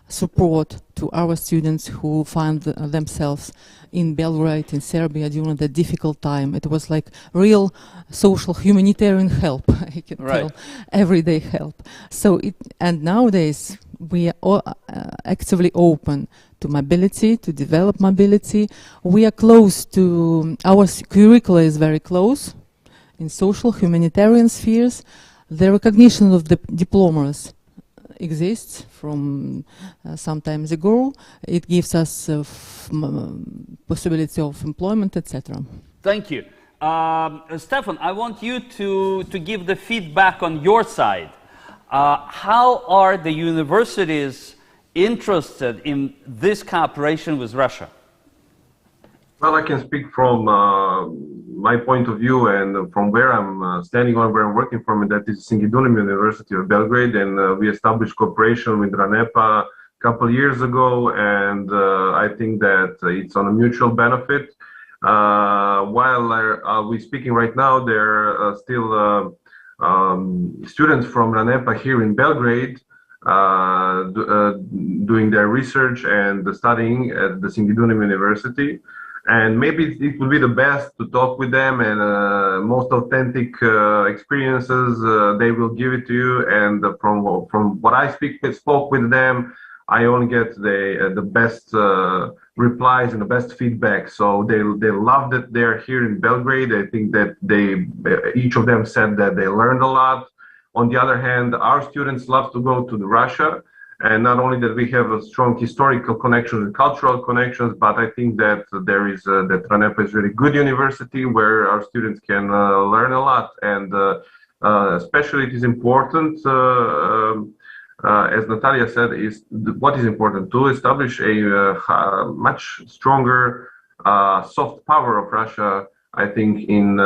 support to our students who find themselves in Belgrade, in Serbia, during the difficult time. It was like real social humanitarian help, I can tell, everyday help. So and nowadays we are actively open to mobility, to develop mobility. We are close to, our curricula is very close in social humanitarian spheres. The recognition of the diplomas exists from some times ago. It gives us possibility of employment, etc. Thank you. Stevan, I want you to give the feedback on your side. How are the universities interested in this cooperation with Russia? Well, I can speak from my point of view and from where I'm standing on, where I'm working from, and that is Singidunum University of Belgrade, and we established cooperation with RANEPA a couple years ago, and I think that it's on a mutual benefit. While we're speaking right now, there are still students from RANEPA here in Belgrade doing their research and studying at the Singidunum University. And maybe it would be the best to talk with them, and most authentic experiences they will give it to you. And from what I spoke with them, I only get the best replies and the best feedback. So they love that they're here in Belgrade. I think that each of them said that they learned a lot. On the other hand, our students love to go to Russia. And not only that we have a strong historical connections and cultural connections, but I think that there is that RANEPA is a really good university where our students can learn a lot. And especially it is important, as Natalia said, what is important to establish a much stronger soft power of Russia, I think, in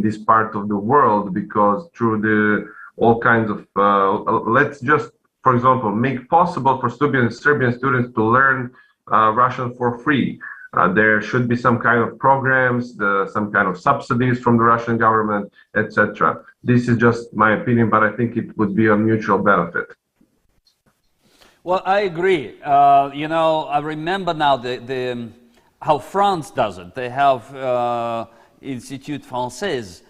this part of the world, because through all kinds of let's just, for example, make possible for Serbian students to learn Russian for free. There should be some kind of programs, some kind of subsidies from the Russian government, etc. This is just my opinion, but I think it would be a mutual benefit. Well, I agree. You know, I remember now how France does it. They have Institut Français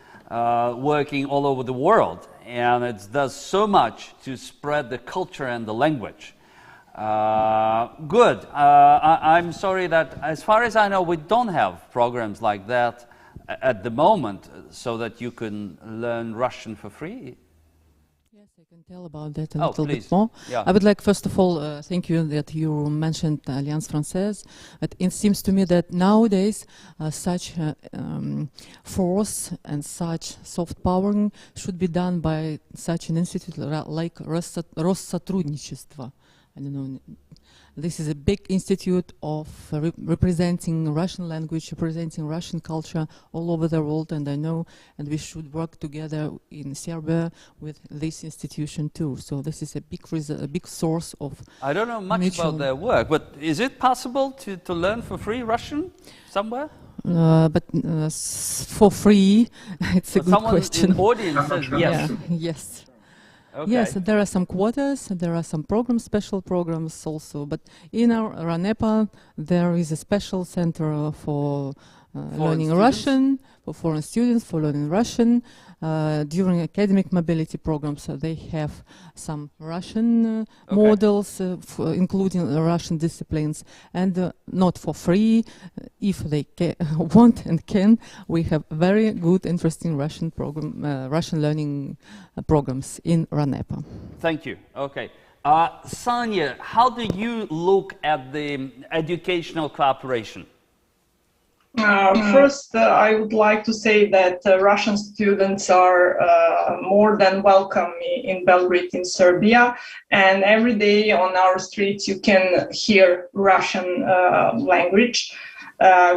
working all over the world, and it does so much to spread the culture and the language. Good. I'm sorry that, as far as I know, we don't have programs like that at the moment, so that you can learn Russian for free. Yes, I can can tell about that a little please. bit more. Yeah. I would like, first of all, thank you that you mentioned Alliance Française. But it seems to me that nowadays such force and such soft powering should be done by such an institute like Россотрудничество. I don't know. This is a big institute of representing Russian language, representing Russian culture all over the world, and I know, and we should work together in Serbia with this institution too. So this is a big source of. I don't know much about their work, but is it possible to learn for free Russian somewhere? But for free, it's a good question. In audience says yes. Yeah, yes. Okay. Yes, there are some quotas, there are some programs, special programs also, but in our RANEPA there is a special center for learning Russian, for foreign students, for learning Russian. During academic mobility programs, they have some Russian models, including Russian disciplines, and not for free. If they want and can, we have very good, interesting Russian program, Russian learning programs in RANEPA. Thank you. Okay. Sanja, how do you look at the educational cooperation? First, I would like to say that Russian students are more than welcome in Belgrade, in Serbia, and every day on our streets you can hear Russian language.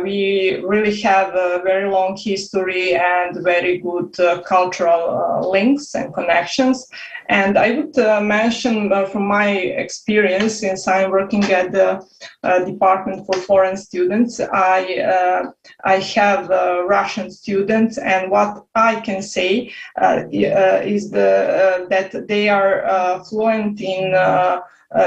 We really have a very long history and very good cultural links and connections. And I would mention from my experience, since I'm working at the Department for Foreign Students, I have Russian students, and what I can say is that they are fluent in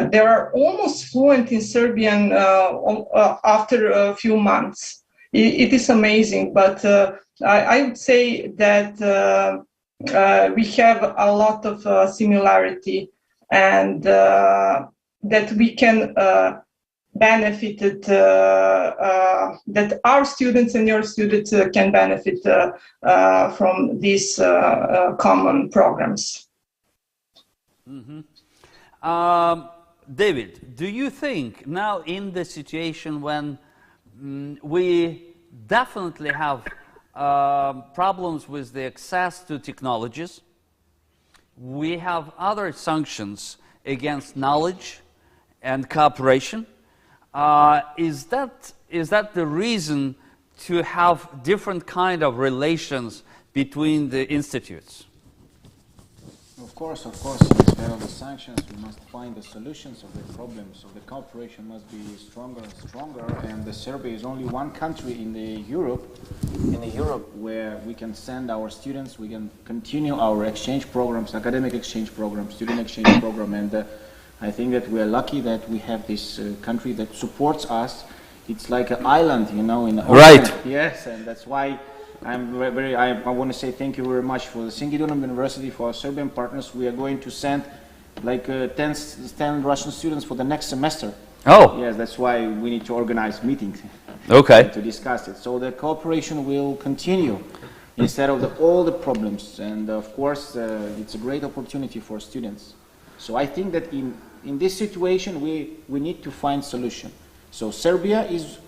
they are almost fluent in Serbian after a few months. It is amazing, but I would say that we have a lot of similarity, and that we can benefit that our students and your students can benefit from these common programs. Mm-hmm. David, do you think now in the situation when we definitely have problems with the access to technologies, we have other sanctions against knowledge and cooperation, is that the reason to have different kind of relations between the institutes? Of course, instead of the sanctions, we must find the solutions of the problems. So the cooperation must be stronger and stronger. And Serbia is only one country in Europe where we can send our students, we can continue our exchange programs, academic exchange programs, student exchange program. And I think that we are lucky that we have this country that supports us. It's like an island, you know, in the ocean. Right. Yes, and that's why I want to say thank you very much for the Singidunum University, for our Serbian partners. We are going to send like 10 Russian students for the next semester. Oh. Yes, that's why we need to organize meetings to discuss it. So the cooperation will continue instead of all the problems. And of course, it's a great opportunity for students. So I think that in this situation, we need to find solution. So Serbia is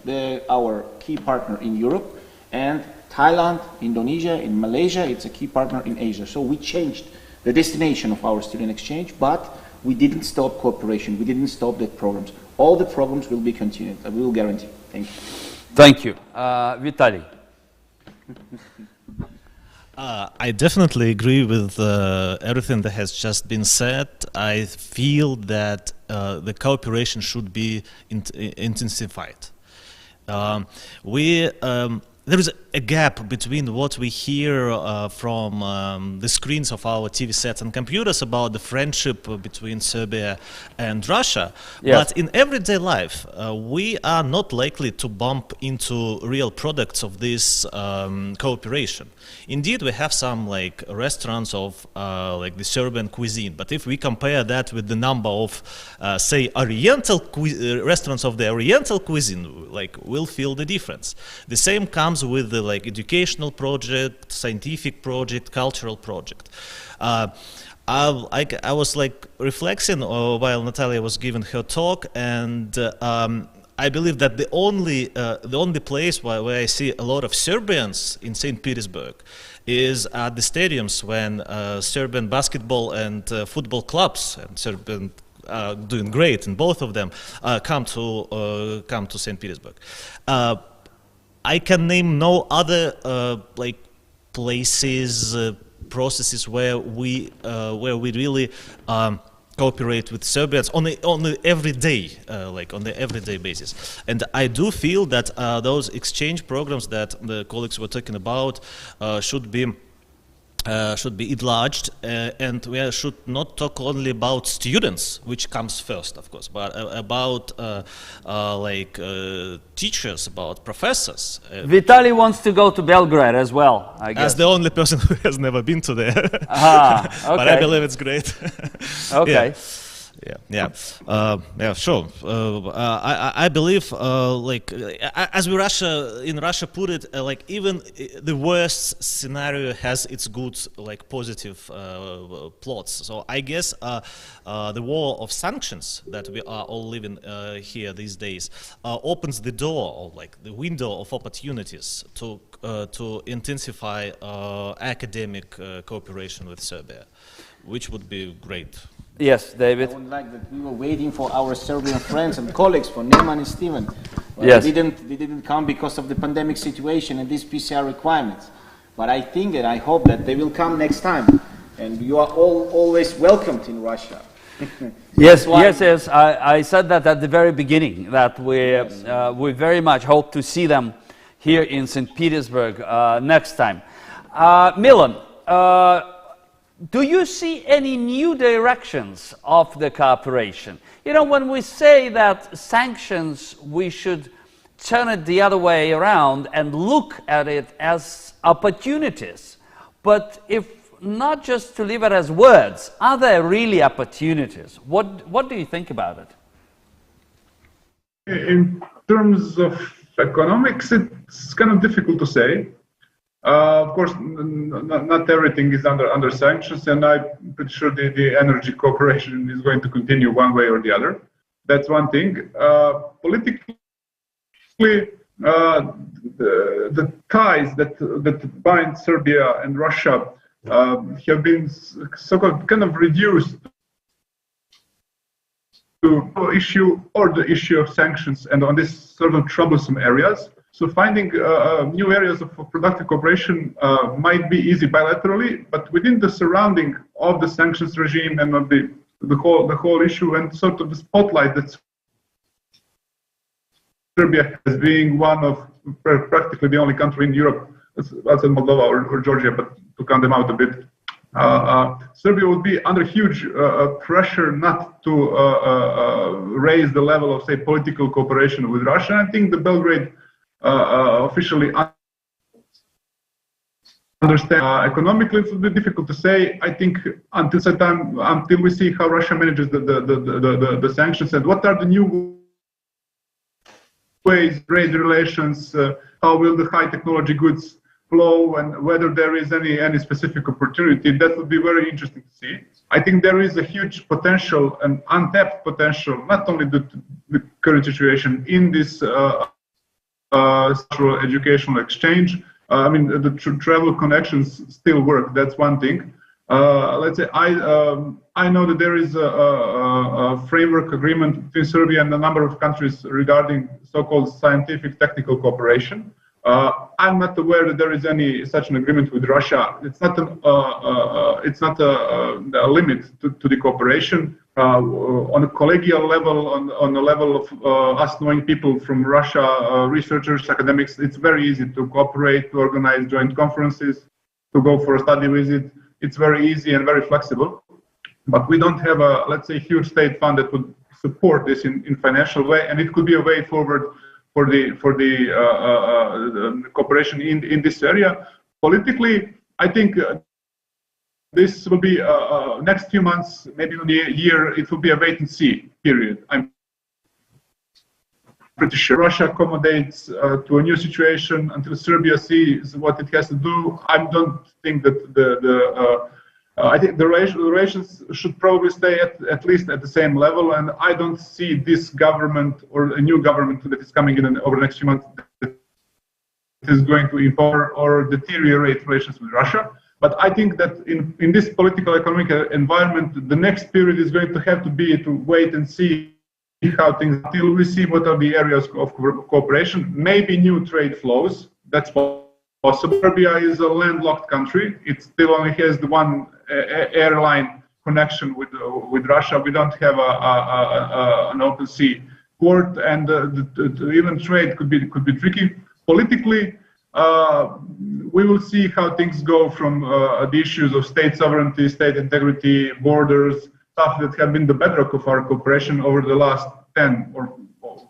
our key partner in Europe, and Thailand, Indonesia, in Malaysia, it's a key partner in Asia. So we changed the destination of our student exchange, but we didn't stop cooperation. We didn't stop the programs. All the programs will be continued. I will guarantee. Thank you. Thank you. Vitaliy. I definitely agree with everything that has just been said. I feel that the cooperation should be intensified. There is a gap between what we hear from the screens of our TV sets and computers about the friendship between Serbia and Russia. Yes. But in everyday life, we are not likely to bump into real products of this cooperation. Indeed, we have some like restaurants of like the Serbian cuisine, but if we compare that with the number of, say, Oriental restaurants of the Oriental cuisine, like we'll feel the difference. The same comes with the like educational project, scientific project, cultural project. I was like reflecting while Natalia was giving her talk, and I believe that the only place where I see a lot of Serbians in St. Petersburg is at the stadiums when Serbian basketball and football clubs and Serbian doing great, and both of them come to St. Petersburg. I can name no other like places, processes where we really cooperate with Serbians on the everyday, like on the everyday basis. And I do feel that those exchange programs that the colleagues were talking about should be enlarged, and we should not talk only about students, which comes first, of course, but about teachers, about professors. Vitaliy wants to go to Belgrade as well, I guess. As the only person who has never been to there. Okay. But I believe it's great. Okay. Yeah, sure. I believe, as in Russia put it, like even the worst scenario has its good, like positive plots. So I guess the war of sanctions that we are all living here these days opens the door, or like the window of opportunities to intensify academic cooperation with Serbia, which would be great. Yes, David. I would like that we were waiting for our Serbian friends and colleagues, for Nemanja and Stevan. Well, yes. They didn't come because of the pandemic situation and these PCR requirements. But I think and I hope that they will come next time. And you are all always welcomed in Russia. Yes. I said that at the very beginning, that we very much hope to see them here in St. Petersburg next time. Milan, do you see any new directions of the cooperation? You know, when we say that sanctions, we should turn it the other way around and look at it as opportunities. But if not just to leave it as words, are there really opportunities? What do you think about it? In terms of economics, it's kind of difficult to say. Of course, not everything is under sanctions, and I'm pretty sure the energy cooperation is going to continue one way or the other. That's one thing. Politically, the ties that bind Serbia and Russia have been kind of reduced to the issue of sanctions and on these sort of troublesome areas. So finding new areas of productive cooperation might be easy bilaterally, but within the surrounding of the sanctions regime and of the whole issue, and sort of the spotlight that Serbia has being one of practically the only country in Europe, outside Moldova or Georgia, but to count them out a bit, Serbia would be under huge pressure not to raise the level of, say, political cooperation with Russia. I think the Belgrade officially understand. Economically, it will be difficult to say. I think until we see how Russia manages the sanctions and what are the new ways to raise relations, how will the high technology goods flow, and whether there is any specific opportunity. That would be very interesting to see. I think there is a huge potential and untapped potential, not only the current situation in this educational exchange. I mean, the travel connections still work. That's one thing. Let's say I know that there is a framework agreement between Serbia and a number of countries regarding so-called scientific technical cooperation. I'm not aware that there is any such an agreement with Russia. It's not a limit to the cooperation. On a collegial level, on the level of us knowing people from Russia, researchers, academics, it's very easy to cooperate, to organize joint conferences, to go for a study visit. It's very easy and very flexible. But we don't have a, let's say, huge state fund that would support this in financial way, and it could be a way forward for the cooperation in this area. Politically, I think this will be next few months, maybe in the year, it will be a wait and see period. I'm pretty sure Russia accommodates to a new situation until Serbia sees what it has to do. I don't think that I think the relations should probably stay at least at the same level, and I don't see this government or a new government that is coming in over the next few months that is going to improve or deteriorate relations with Russia. But I think that in this political economic environment, the next period is going to have to be to wait and see how things, until we see what are the areas of cooperation, maybe new trade flows. That's possible. Serbia is a landlocked country. It still only has the one airline connection with Russia. We don't have an open sea port, and even trade could be tricky. Politically, we will see how things go from the issues of state sovereignty, state integrity, borders, stuff that have been the bedrock of our cooperation over the last 10 or,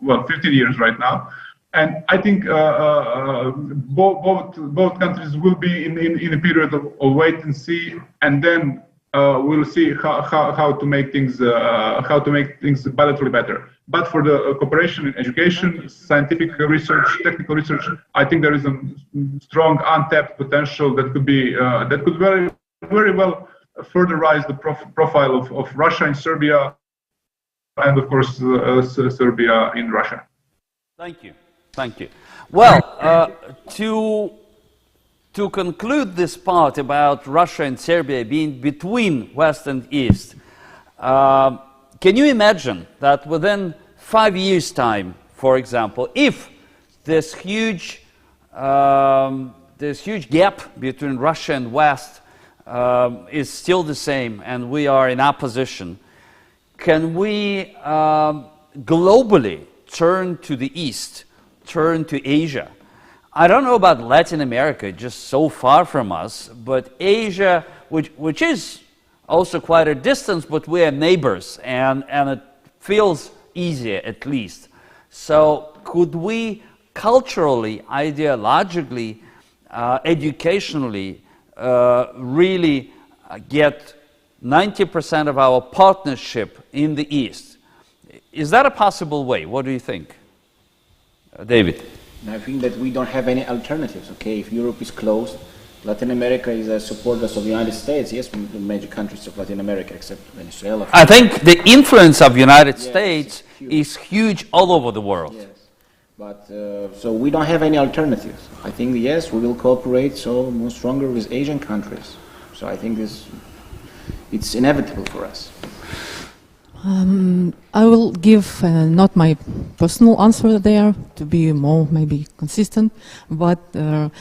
well, 15 years right now. And I think both countries will be in a period of wait and see, and then we'll see how to make things bilaterally better. But for the cooperation in education, scientific research, technical research, I think there is a strong untapped potential that could be that could very well further rise the profile of Russia in Serbia, and of course Serbia in Russia. Thank you. Thank you. Well, to conclude this part about Russia and Serbia being between West and East, can you imagine that within 5 years' time, for example, if this huge gap between Russia and West is still the same and we are in opposition, can we globally turn to the East, turn to Asia? I don't know about Latin America, just so far from us, but Asia, which is also quite a distance, but we are neighbors, and it feels easier at least. So could we culturally, ideologically, educationally really get 90% of our partnership in the East? Is that a possible way? What do you think? David? I think that we don't have any alternatives, okay? If Europe is closed, Latin America is a supporter of the United States. Yes, the major countries of Latin America, except Venezuela. I think the influence of the United States is huge all over the world. Yes, but so we don't have any alternatives. I think, yes, we will cooperate so more stronger with Asian countries. So I think it's inevitable for us. I will give not my personal answer there to be more maybe consistent, but the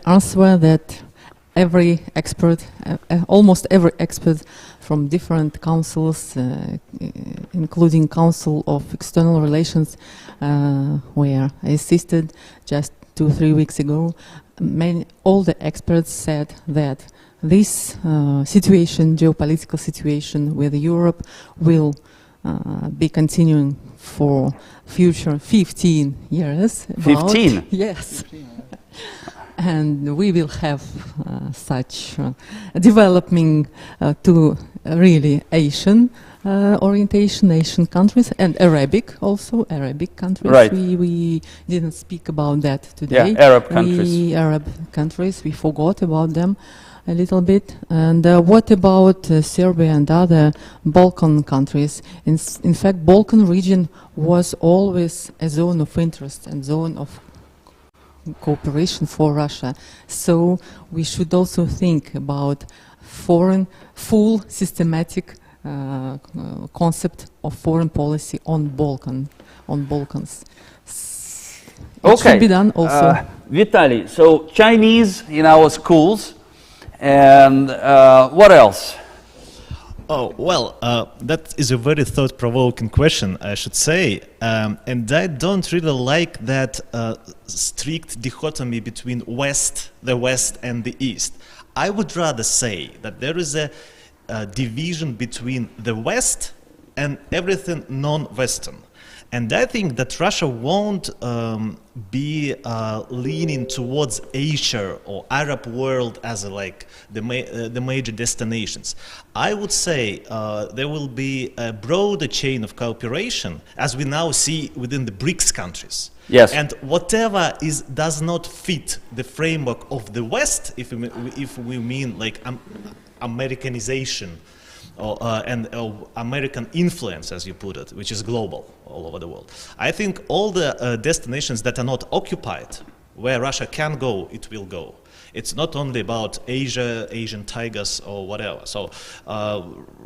answer that every expert, almost every expert from different councils, including Council of External Relations, where I assisted just 2-3 weeks ago, all the experts said that this situation, geopolitical situation with Europe, will be continuing for future 15 years. 15? Yes. 15. And we will have such developing to really Asian orientation, Asian countries, and Arabic also, Arabic countries. Right. We didn't speak about that today. Yeah, Arab countries. Arab countries, we forgot about them a little bit. And what about Serbia and other Balkan countries? In fact, Balkan region was always a zone of interest and zone of cooperation for Russia. So we should also think about full systematic concept of foreign policy on Balkans. It should be done also. Vitaliy, so Chinese in our schools, and what else? Oh, well, that is a very thought-provoking question, I should say. And I don't really like that strict dichotomy between the West and the East. I would rather say that there is a division between the West and everything non-Western. And I think that Russia won't be leaning towards Asia or Arab world as like the major destinations. I would say there will be a broader chain of cooperation, as we now see within the BRICS countries. Yes. And whatever does not fit the framework of the West, if we mean like Americanization, and American influence, as you put it, which is global all over the world. I think all the destinations that are not occupied, where Russia can go, it will go. It's not only about Asia, Asian tigers or whatever. So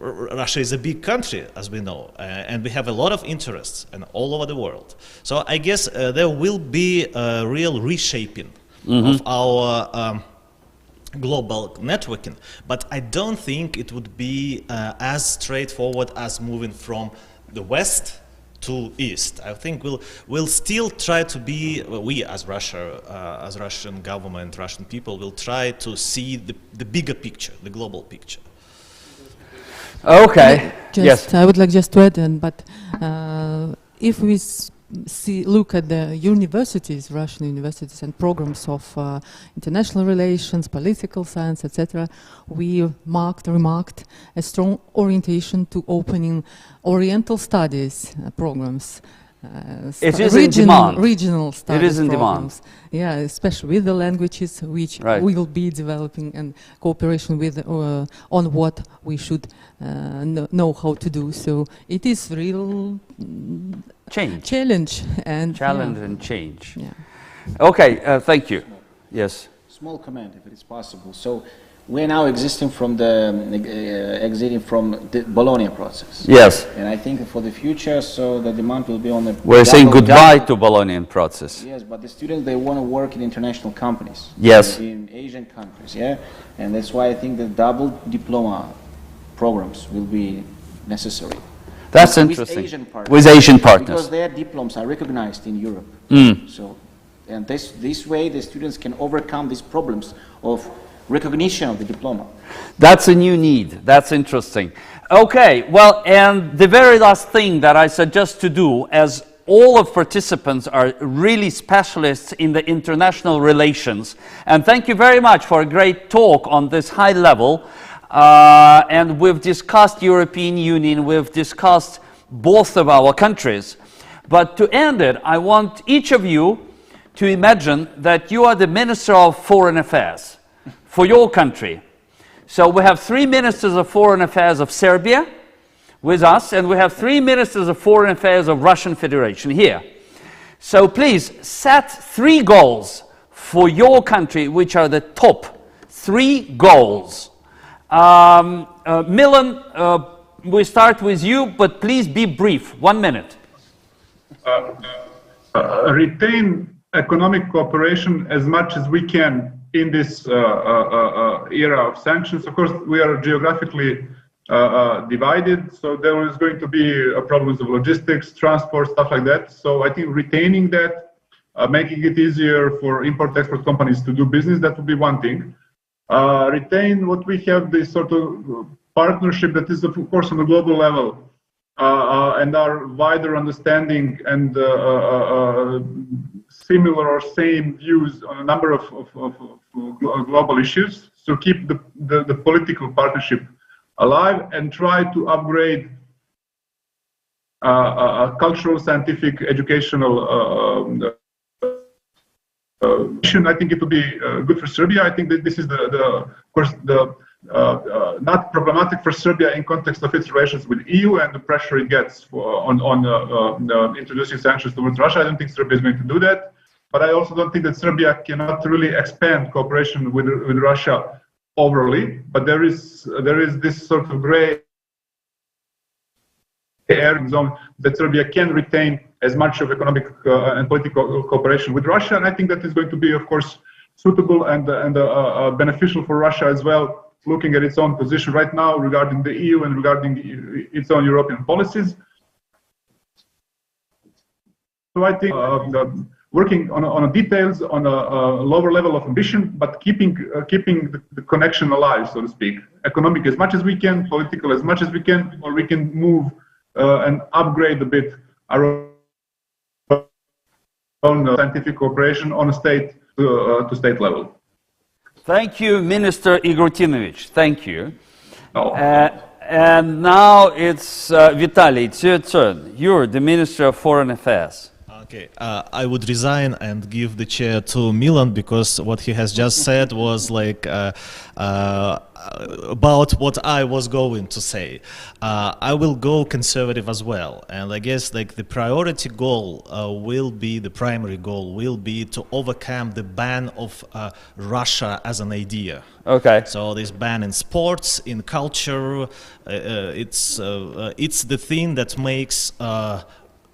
Russia is a big country, as we know, and we have a lot of interests and all over the world. So I guess there will be a real reshaping of our global networking, but I don't think it would be as straightforward as moving from the West to East. I think we'll still try to be, we as Russia, as Russian government, Russian people will try to see the bigger picture, the global picture. Okay. Yes. I would like just to add, but if we look at the universities, Russian universities and programs of international relations, political science, etc., we remarked a strong orientation to opening Oriental studies programs. It is in demand. Regional studies It is in programs. demand. Yeah, especially with the languages which we will be developing and cooperation with on what we should know how to do. So it is real challenge and change. Yeah. Okay, thank you. Yes. Small comment, if it is possible. So we're now exiting from the Bologna process. Yes. And I think for the future, so the demand will be on the... We're saying goodbye to Bolognian process. Yes, but the students, they want to work in international companies. Yes. In Asian countries, yeah? And that's why I think the double diploma programs will be necessary. That's interesting. With Asian partners. Because their diplomas are recognized in Europe. So, and this way the students can overcome these problems of recognition of the diploma. That's a new need. That's interesting. Okay, well, and the very last thing that I suggest to do, as all of participants are really specialists in the international relations, and thank you very much for a great talk on this high level, and we've discussed European Union, we've discussed both of our countries, but to end it, I want each of you to imagine that you are the Minister of Foreign Affairs for your country. So we have 3 Ministers of Foreign Affairs of Serbia with us, and we have 3 Ministers of Foreign Affairs of Russian Federation here. So please set 3 goals for your country, which are the top 3 goals. Milan, we start with you, but please be brief. 1 minute. Retain economic cooperation as much as we can in this era of sanctions. Of course, we are geographically divided, so there is going to be problems of logistics, transport, stuff like that. So I think retaining that, making it easier for import-export companies to do business, that would be one thing. Retain what we have, this sort of partnership that is, of course, on a global level, and our wider understanding and similar or same views on a number of global issues. So keep the political partnership alive and try to upgrade cultural, scientific, educational mission. I think it would be good for Serbia. I think that this is of course, not problematic for Serbia in context of its relations with EU and the pressure it gets on introducing sanctions towards Russia. I don't think Serbia is going to do that. But I also don't think that Serbia cannot really expand cooperation with Russia overly. But there is this sort of gray area zone that Serbia can retain as much of economic and political cooperation with Russia. And I think that is going to be, of course, suitable and beneficial for Russia as well, looking at its own position right now regarding the EU and regarding its own European policies. So I think working on details, on a lower level of ambition, but keeping the connection alive, so to speak. Economic as much as we can, political as much as we can, or we can move and upgrade a bit our on scientific cooperation on a state to state level. Thank you, Minister Igrutinovic. Thank you. Oh. And now it's Vitaliy, it's your turn. You're the Minister of Foreign Affairs. Okay, I would resign and give the chair to Milan, because what he has just said was like about what I was going to say. I will go conservative as well, and I guess like the priority goal the primary goal will be to overcome the ban of Russia as an idea. Okay. So this ban in sports, in culture, it's the thing that makes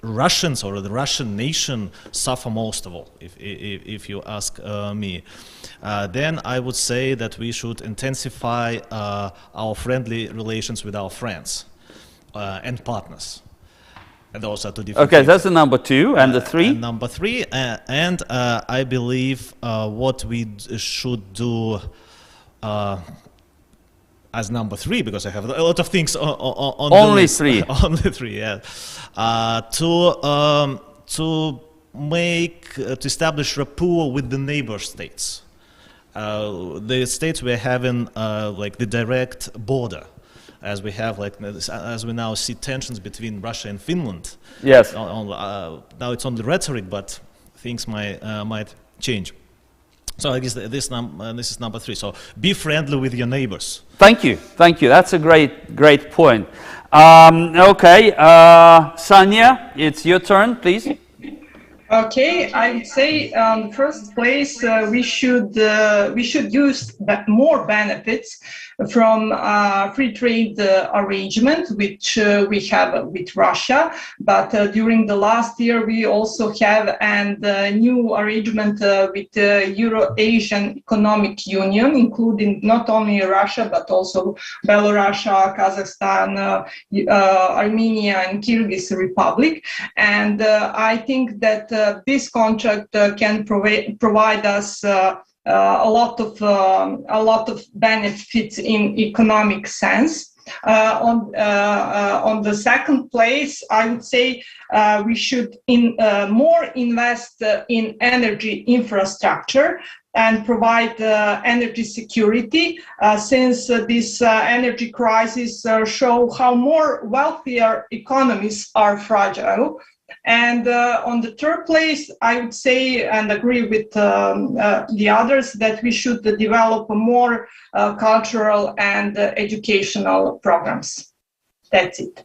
Russians or the Russian nation suffer most of all, if you ask me. Then I would say that we should intensify our friendly relations with our friends and partners. And those are two different Okay, things. that's the number 2, and the 3? And number 3, and I believe what we should do as number 3, because I have a lot of things on Only the list. 3. Only 3, yeah. To establish rapport with the neighbor states. The states we're having like the direct border, as we have as we now see tensions between Russia and Finland. Yes. Now it's only rhetoric, but things might change. So I guess this is number 3. So be friendly with your neighbors. Thank you. That's a great point. Okay, Sanja, it's your turn, please. Okay, I would say in the first place we should use more benefits from free trade arrangement which we have with Russia. But during the last year we also have a new arrangement with the Euro-Asian Economic Union, including not only Russia but also Belarus, Kazakhstan, Armenia, and Kyrgyz Republic. And I think that this contract can provide us a lot of benefits in economic sense. On the second place, I would say we should more invest in energy infrastructure and provide energy security, since this energy crisis show how more wealthier economies are fragile. And on the third place, I would say and agree with the others that we should develop more cultural and educational programs. That's it.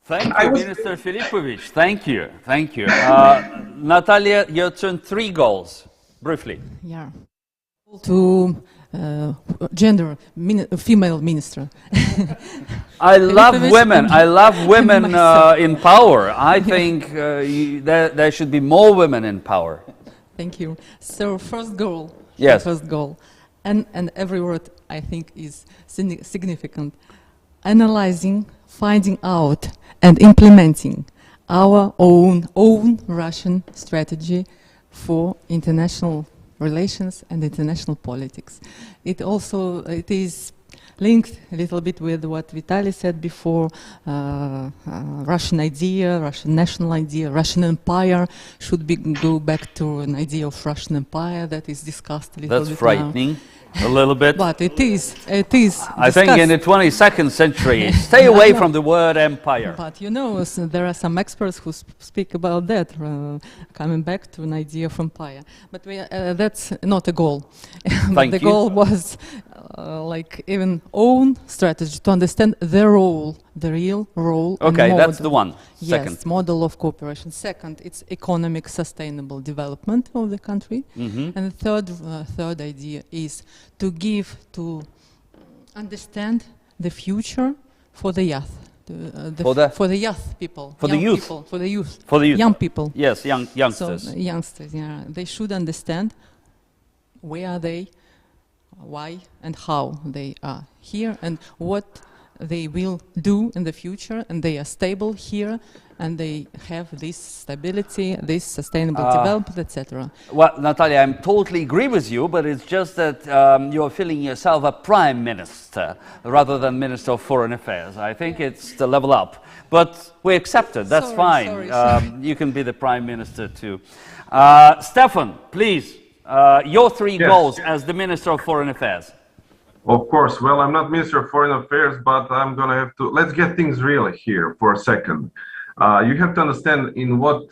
Thank you, Minister Filipovic. Thank you. Natalia, your turn. 3 goals, briefly. Yeah. To gender, female minister. I love women in power. I think there should be more women in power. Thank you. So first goal. Yes. First goal. And every word I think is significant. Analyzing, finding out and implementing our own Russian strategy for international relations and international politics. It is linked a little bit with what Vitaliy said before. Russian idea, Russian national idea, Russian empire should go back to an idea of Russian empire that is discussed a little bit. That's frightening. A little bit. But it is. I think in the 22nd century, stay away from the word empire. But you know, there are some experts who speak about that, coming back to an idea of empire. But that's not a goal. The goal was like even own strategy to understand the role, the real role. Okay, and that's the one. Second. Yes, model of cooperation. Second, it's economic sustainable development of the country. Mm-hmm. And the third idea is to understand the future for the youth. For the youth people. For the youth. For the youth. For the youth. Young people. Yes, youngsters. So, youngsters, yeah. They should understand where are they, why and how they are here, and what they will do in the future, and they are stable here, and they have this stability, this sustainable development, etc. Well, Natalia, I totally agree with you, but it's just that you're feeling yourself a prime minister rather than minister of foreign affairs. I think it's the level up, but we accept it. That's fine. Sorry. You can be the prime minister too. Stefan, please, your three goals as the minister of foreign affairs. Of course. Well, I'm not Minister of Foreign Affairs, but I'm going to have to... Let's get things real here for a second. You have to understand in what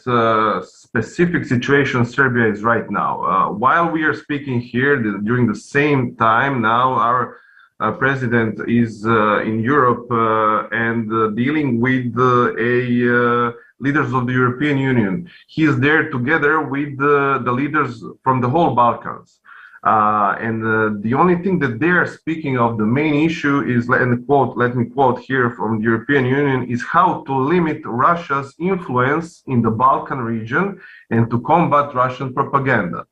specific situation Serbia is right now. While we are speaking here, during the same time now, our president is in Europe and dealing with leaders of the European Union. He is there together with the leaders from the whole Balkans. And the only thing that they are speaking of, the main issue is, let me quote here from the European Union, is how to limit Russia's influence in the Balkan region and to combat Russian propaganda.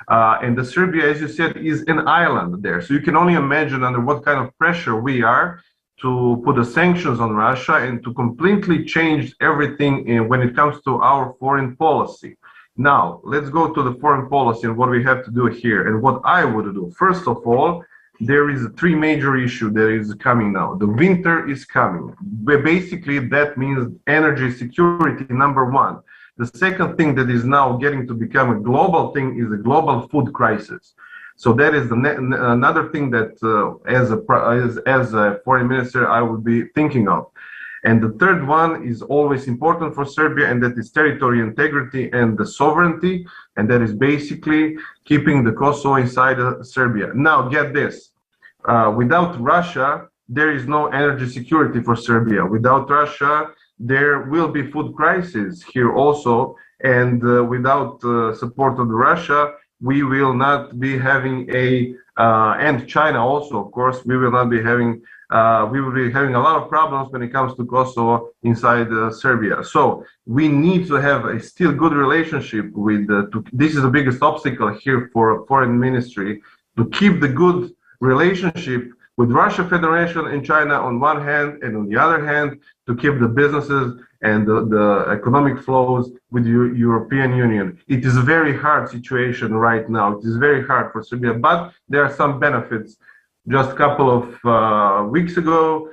And the Serbia, as you said, is an island there. So you can only imagine under what kind of pressure we are to put the sanctions on Russia and to completely change everything when it comes to our foreign policy. Now, let's go to the foreign policy and what we have to do here and what I would do. First of all, there is three major issues that is coming now. The winter is coming. Basically, that means energy security, number one. The second thing that is now getting to become a global thing is a global food crisis. So that is another thing that as a foreign minister, I would be thinking of. And the third one is always important for Serbia, and that is territorial integrity and the sovereignty, and that is basically keeping the Kosovo inside Serbia. Now, get this. Without Russia, there is no energy security for Serbia. Without Russia, there will be food crisis here also, and without support of Russia, we will not be having and China also, of course, we will not be having we will be having a lot of problems when it comes to Kosovo inside Serbia. So we need to have a still good relationship with, this is the biggest obstacle here for foreign ministry, to keep the good relationship with Russia Federation and China on one hand, and on the other hand, to keep the businesses and the economic flows with the European Union. It is a very hard situation right now. It is very hard for Serbia, but there are some benefits. Just a couple of weeks ago,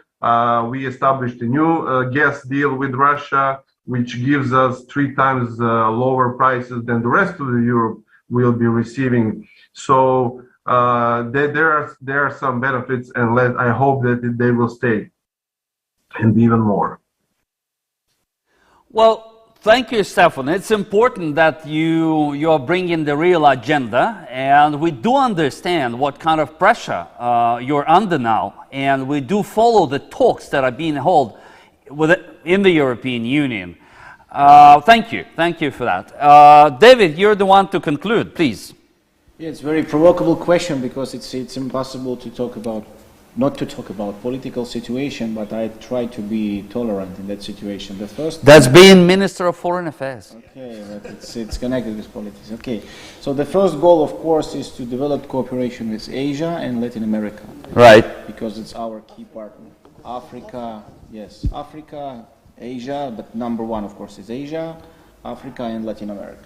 we established a new gas deal with Russia, which gives us 3 times lower prices than the rest of Europe will be receiving. So there are some benefits, and I hope that they will stay, and even more. Well, thank you, Stefan. It's important that you're bringing the real agenda, and we do understand what kind of pressure you're under now, and we do follow the talks that are being held in the European Union. Thank you for that. David, you're the one to conclude, please. Yeah, it's a very provocable question, because it's impossible to talk about, not to talk about political situation, but I try to be tolerant in that situation. The first... That's being Minister of Foreign Affairs. Okay, but it's connected with politics. Okay, so the first goal, of course, is to develop cooperation with Asia and Latin America. Right. Because it's our key partner. Africa, yes, Africa, Asia, but number one, of course, is Asia, Africa, and Latin America.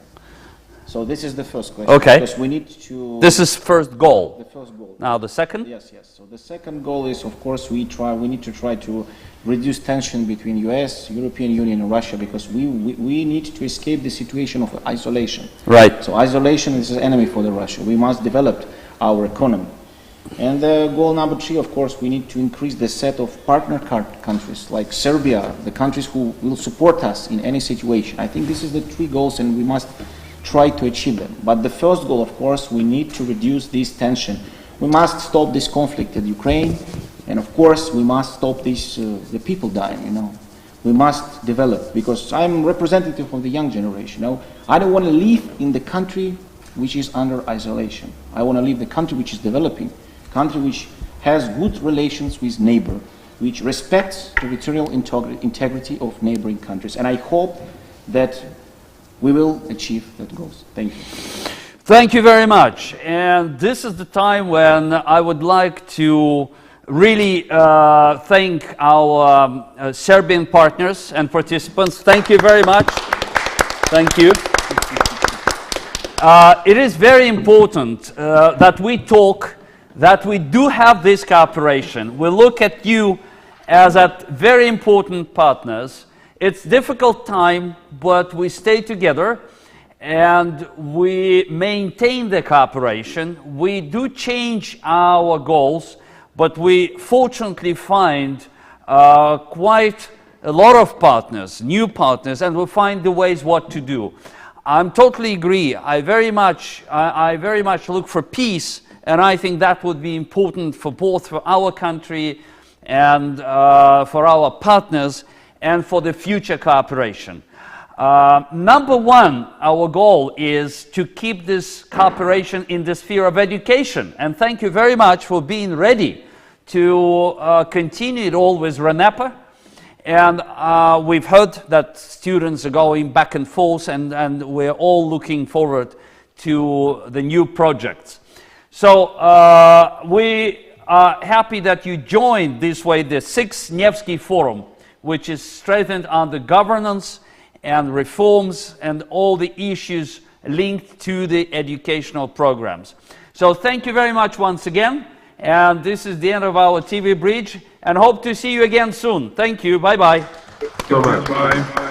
So this is the first question. Okay. Because we need to... This is first goal. The first goal. Now the second? Yes. So the second goal is, of course, we need to try to reduce tension between US, European Union, and Russia, because we need to escape the situation of isolation. Right. So isolation is an enemy for the Russia. We must develop our economy. And goal number 3, of course, we need to increase the set of partner countries like Serbia, the countries who will support us in any situation. I think this is the 3 goals, and we must try to achieve them. But the first goal, of course, we need to reduce this tension. We must stop this conflict in Ukraine, and of course, we must stop this, the people dying, you know. We must develop, because I'm representative of the young generation, you know. I don't want to live in the country which is under isolation. I want to live in the country which is developing, country which has good relations with neighbor, which respects territorial integrity of neighboring countries. And I hope that we will achieve that goal. Thank you. Thank you very much. And this is the time when I would like to really thank our Serbian partners and participants. Thank you very much. Thank you. It is very important that we talk, that we do have this cooperation. We look at you as at very important partners. It's a difficult time, but we stay together and we maintain the cooperation. We do change our goals, but we fortunately find quite a lot of partners, new partners, and we find the ways what to do. I'm totally agree. I very much look for peace, and I think that would be important for both for our country and for our partners and for the future cooperation. Number one, our goal is to keep this cooperation in the sphere of education, and thank you very much for being ready to continue it all with RANEPA. And we've heard that students are going back and forth, and we're all looking forward to the new projects. So we are happy that you joined this way the 6th Nevsky Forum, which is strengthened under governance and reforms and all the issues linked to the educational programs. So thank you very much once again. And this is the end of our TV bridge, and hope to see you again soon. Thank you. Bye-bye. Bye-bye.